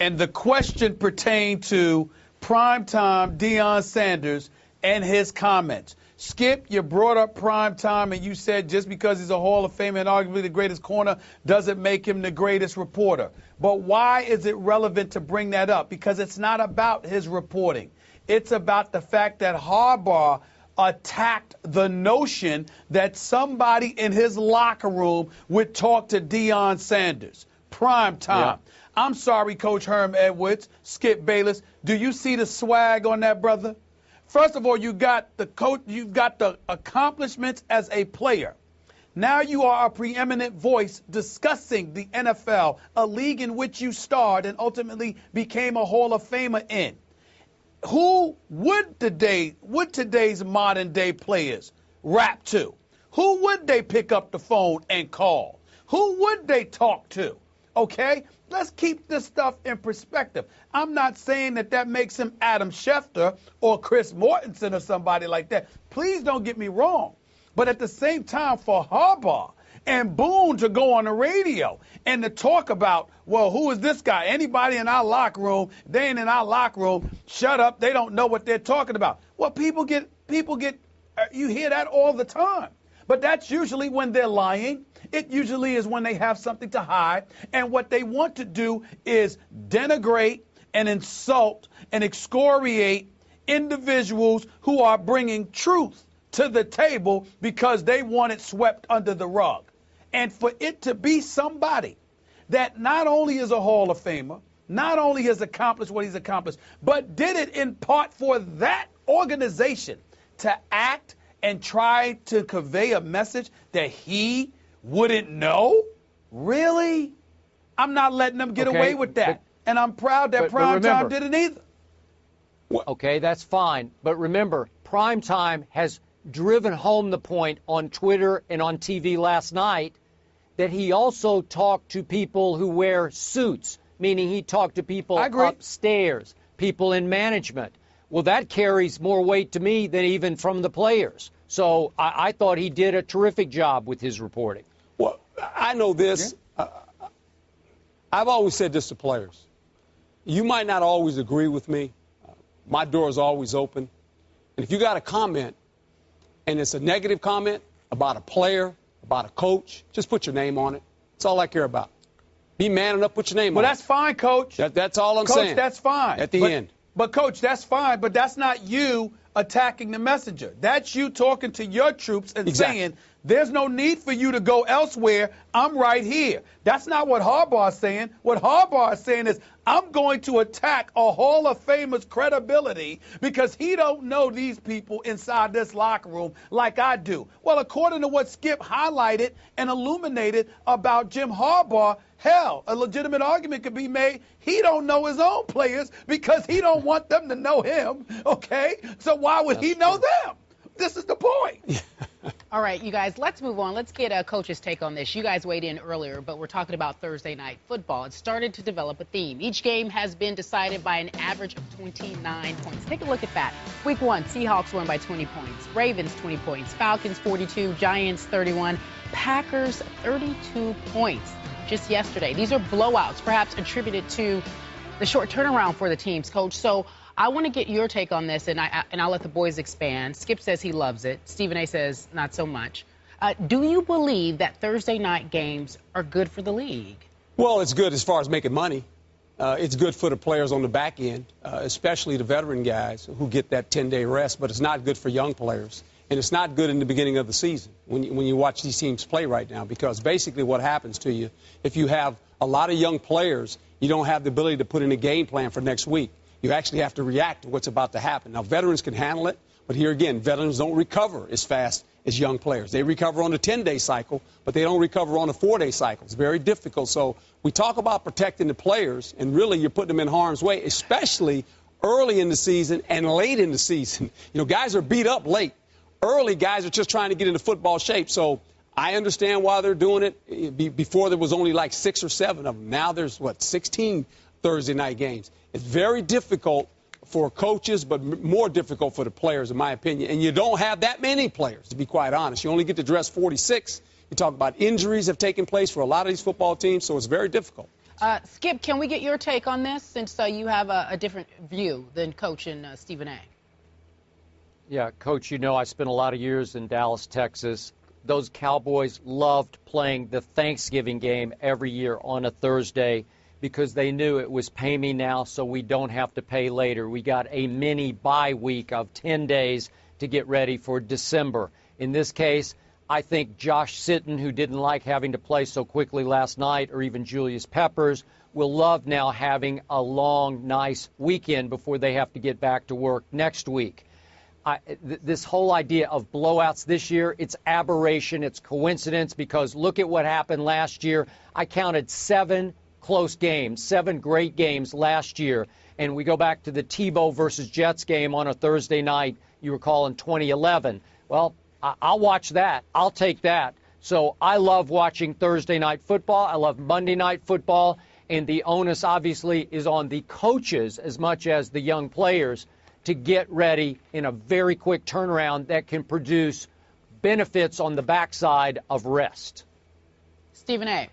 And the question pertained to primetime Deion Sanders and his comments. Skip, you brought up primetime, and you said just because he's a Hall of Famer and arguably the greatest corner doesn't make him the greatest reporter. But why is it relevant to bring that up? Because it's not about his reporting. It's about the fact that Harbaugh attacked the notion that somebody in his locker room would talk to Deion Sanders. Primetime. Yeah. I'm sorry, Coach Herm Edwards, Skip Bayless. Do you see the swag on that, brother? First of all, you got the coach, you've got the accomplishments as a player. Now you are a preeminent voice discussing the NFL, a league in which you starred and ultimately became a Hall of Famer in. Who would today's modern day players rap to? Who would they pick up the phone and call? Who would they talk to? Okay? Let's keep this stuff in perspective. I'm not saying that makes him Adam Schefter or Chris Mortensen or somebody like that. Please don't get me wrong. But at the same time, for Harbaugh and Boone to go on the radio and to talk about, well, who is this guy? Anybody in our locker room, they ain't in our locker room, shut up, they don't know what they're talking about. Well, people get, you hear that all the time. But that's usually when they're lying. It usually is when they have something to hide. And what they want to do is denigrate and insult and excoriate individuals who are bringing truth to the table because they want it swept under the rug. And for it to be somebody that not only is a Hall of Famer, not only has accomplished what he's accomplished, but did it in part for that organization to act and try to convey a message that he wouldn't know? Really? I'm not letting them get away with that. And I'm proud that Primetime didn't either. Okay, that's fine. But remember, Primetime has driven home the point on Twitter and on TV last night that he also talked to people who wear suits, meaning he talked to people upstairs, people in management. Well, that carries more weight to me than even from the players. So I thought he did a terrific job with his reporting. Well, I know this. Yeah. I've always said this to players. You might not always agree with me. My door is always open. And if you got a comment, and it's a negative comment about a player, about a coach, just put your name on it. That's all I care about. Be man enough, put your name on it. Well, that's fine, Coach. That's all I'm saying. Coach, that's fine. At the end. But, Coach, that's fine, but that's not you attacking the messenger. That's you talking to your troops and saying, there's no need for you to go elsewhere. I'm right here. That's not what Harbaugh is saying. What Harbaugh is saying is, I'm going to attack a Hall of Famer's credibility because he don't know these people inside this locker room like I do. Well, according to what Skip highlighted and illuminated about Jim Harbaugh, hell, a legitimate argument could be made. He don't know his own players because he don't want them to know him, okay? So why would he know them? This is the point. All right, you guys, let's move on. Let's get a coach's take on this. You guys weighed in earlier, but we're talking about Thursday night football. It started to develop a theme. Each game has been decided by an average of 29 points. Take a look at that. Week 1, Seahawks won by 20 points. Ravens, 20 points. Falcons, 42. Giants, 31. Packers, 32 points just yesterday. These are blowouts, perhaps attributed to the short turnaround for the teams, Coach. So I want to get your take on this, and I'll let the boys expand. Skip says he loves it. Stephen A. says not so much. Do you believe that Thursday night games are good for the league? Well, it's good as far as making money. It's good for the players on the back end, especially the veteran guys who get that 10-day rest, but it's not good for young players. And it's not good in the beginning of the season when you watch these teams play right now, because basically what happens to you, if you have a lot of young players, you don't have the ability to put in a game plan for next week. You actually have to react to what's about to happen. Now, veterans can handle it, but here again, veterans don't recover as fast as young players. They recover on a 10-day cycle, but they don't recover on a 4-day cycle. It's very difficult. So we talk about protecting the players, and really you're putting them in harm's way, especially early in the season and late in the season. You know, guys are beat up late. Early, guys are just trying to get into football shape. So I understand why they're doing it. Before, there was only like 6 or 7 of them. Now there's, 16 Thursday night games. It's very difficult for coaches, but more difficult for the players, in my opinion. And you don't have that many players, to be quite honest. You only get to dress 46. You talk about injuries have taken place for a lot of these football teams, so it's very difficult. Skip, can we get your take on this, since you have a different view than Coach and Stephen A.? Yeah, Coach, you know I spent a lot of years in Dallas, Texas. Those Cowboys loved playing the Thanksgiving game every year on a Thursday because they knew it was pay me now so we don't have to pay later. We got a mini bye week of 10 days to get ready for December. In this case, I think Josh Sitton, who didn't like having to play so quickly last night, or even Julius Peppers, will love now having a long, nice weekend before they have to get back to work next week. This whole idea of blowouts this year, it's aberration, it's coincidence, because look at what happened last year. I counted 7 close games, 7 great games last year. And we go back to the Tebow versus Jets game on a Thursday night, you recall, in 2011. Well, I'll watch that. I'll take that. So I love watching Thursday night football. I love Monday night football. And the onus, obviously, is on the coaches as much as the young players to get ready in a very quick turnaround that can produce benefits on the backside of rest. Stephen A.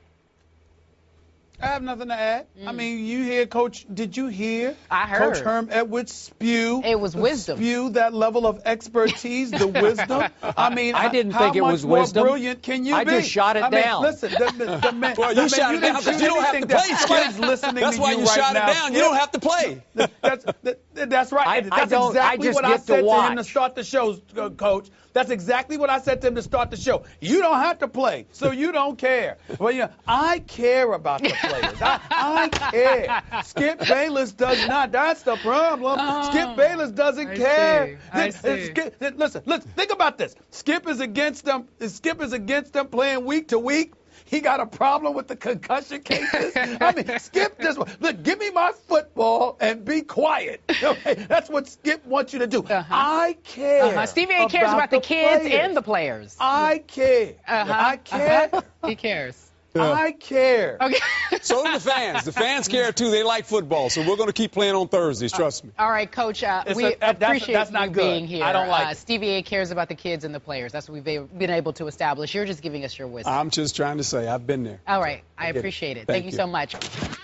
I have nothing to add. I mean, you hear, Coach, did you hear? I heard. Coach Herm Edwards spew. It was wisdom. Spew that level of expertise, the wisdom. I mean, I didn't think it was wisdom. How much more brilliant can you be? I just shot it down. Listen, the man. Well, you shot it down because you don't have to play, Skip. That's why you shot it down. You don't have to play. That's right. That's exactly what I said to him to start the show, Coach. That's exactly what I said to him to start the show. You don't have to play, so you don't care. Well, yeah, I care about the players. I care. Skip Bayless does not. That's the problem. Skip Bayless doesn't care. I see. Listen, think about this. Skip is against them. Skip is against them playing week to week. He got a problem with the concussion cases. I mean, Skip this one. Look, give me my football and be quiet. Okay? That's what Skip wants you to do. I care. Stevie A cares about the kids and the players. I care. I care. He cares. I care. Okay. So do the fans. The fans care, too. They like football, so we're going to keep playing on Thursdays, trust me. All right, Coach, we appreciate you being here. I don't like it. Stevie A cares about the kids and the players. That's what we've been able to establish. You're just giving us your wisdom. I'm just trying to say I've been there. All right. I appreciate it. Thank you so much.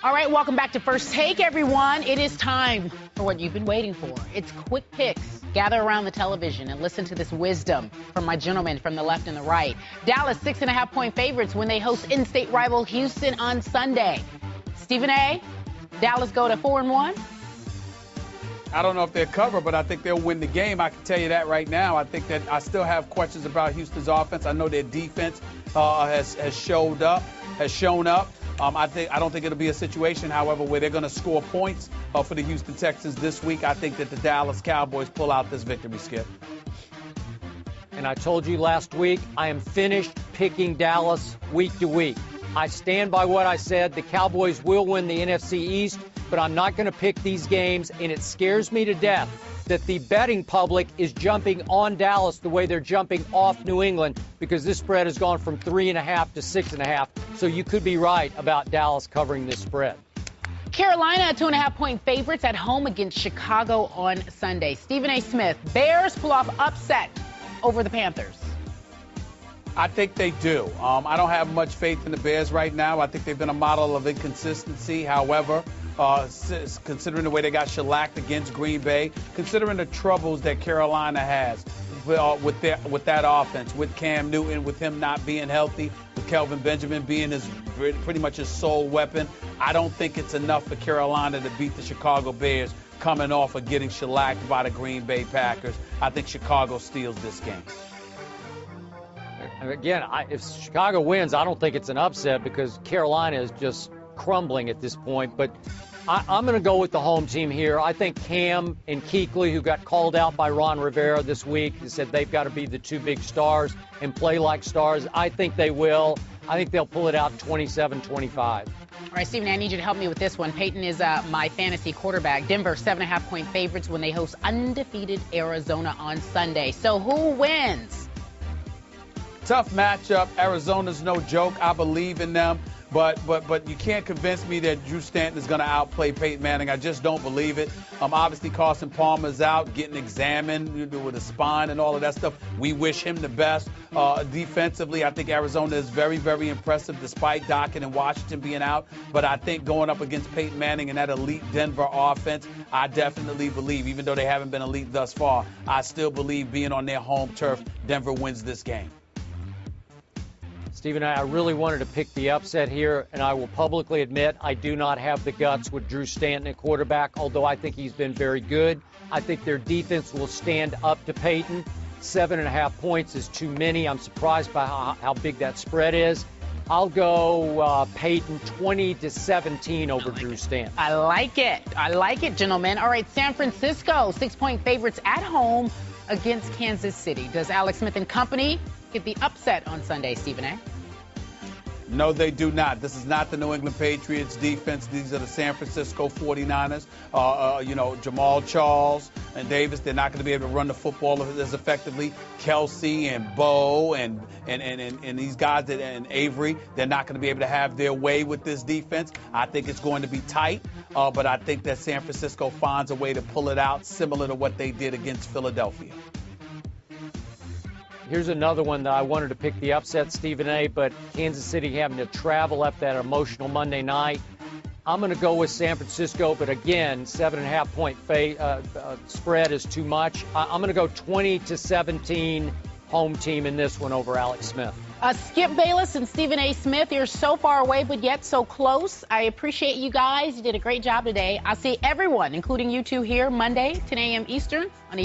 All right, welcome back to First Take, everyone. It is time for what you've been waiting for. It's quick picks. Gather around the television and listen to this wisdom from my gentlemen from the left and the right. Dallas 6.5-point favorites when they host in-state rival Houston on Sunday. Stephen A., Dallas go to 4-1? I don't know if they'll cover, but I think they'll win the game. I can tell you that right now. I think that I still have questions about Houston's offense. I know their defense has shown up. I don't think it'll be a situation, however, where they're going to score points for the Houston Texans this week. I think that the Dallas Cowboys pull out this victory, Skip. And I told you last week, I am finished picking Dallas week to week. I stand by what I said. The Cowboys will win the NFC East, but I'm not going to pick these games, and it scares me to death that the betting public is jumping on Dallas the way they're jumping off New England, because this spread has gone from 3.5 to 6.5. So you could be right about Dallas covering this spread. Carolina, 2.5-point favorites at home against Chicago on Sunday. Stephen A. Smith, Bears pull off upset over the Panthers. I think they do. I don't have much faith in the Bears right now. I think they've been a model of inconsistency. However, considering the way they got shellacked against Green Bay, considering the troubles that Carolina has with that offense, with Cam Newton, with him not being healthy, with Kelvin Benjamin being pretty much his sole weapon, I don't think it's enough for Carolina to beat the Chicago Bears coming off of getting shellacked by the Green Bay Packers. I think Chicago steals this game. Again, if Chicago wins, I don't think it's an upset because Carolina is just crumbling at this point. But I'm going to go with the home team here. I think Cam and Kuechly, who got called out by Ron Rivera this week, said they've got to be the two big stars and play like stars. I think they will. I think they'll pull it out 27-25. All right, Stephen, I need you to help me with this one. Peyton is my fantasy quarterback. Denver, 7.5-point favorites when they host undefeated Arizona on Sunday. So who wins? Tough matchup. Arizona's no joke. I believe in them. But you can't convince me that Drew Stanton is going to outplay Peyton Manning. I just don't believe it. Obviously, Carson Palmer's out, getting examined with his spine and all of that stuff. We wish him the best. Defensively, I think Arizona is very, very impressive despite Dockett and Washington being out. But I think going up against Peyton Manning and that elite Denver offense, I definitely believe, even though they haven't been elite thus far, I still believe being on their home turf, Denver wins this game. Stephen, I really wanted to pick the upset here, and I will publicly admit I do not have the guts with Drew Stanton at quarterback, although I think he's been very good. I think their defense will stand up to Peyton. 7.5 points is too many. I'm surprised by how big that spread is. I'll go Peyton 20-17 over Drew Stanton. I like it, gentlemen. All right, San Francisco, 6-point favorites at home against Kansas City. Does Alex Smith and company get the upset on Sunday, Stephen A? No, they do not. This is not the New England Patriots defense. These are the San Francisco 49ers. Jamal Charles and Davis, they're not going to be able to run the football as effectively. Kelsey and Bo and these guys and Avery, they're not going to be able to have their way with this defense. I think it's going to be tight, but I think that San Francisco finds a way to pull it out, similar to what they did against Philadelphia. Here's another one that I wanted to pick the upset, Stephen A., but Kansas City having to travel up that emotional Monday night. I'm going to go with San Francisco, but again, 7.5-point spread is too much. I'm going to go 20-17 home team in this one over Alex Smith. Skip Bayless and Stephen A. Smith, you're so far away, but yet so close. I appreciate you guys. You did a great job today. I'll see everyone, including you two, here Monday, 10 a.m. Eastern on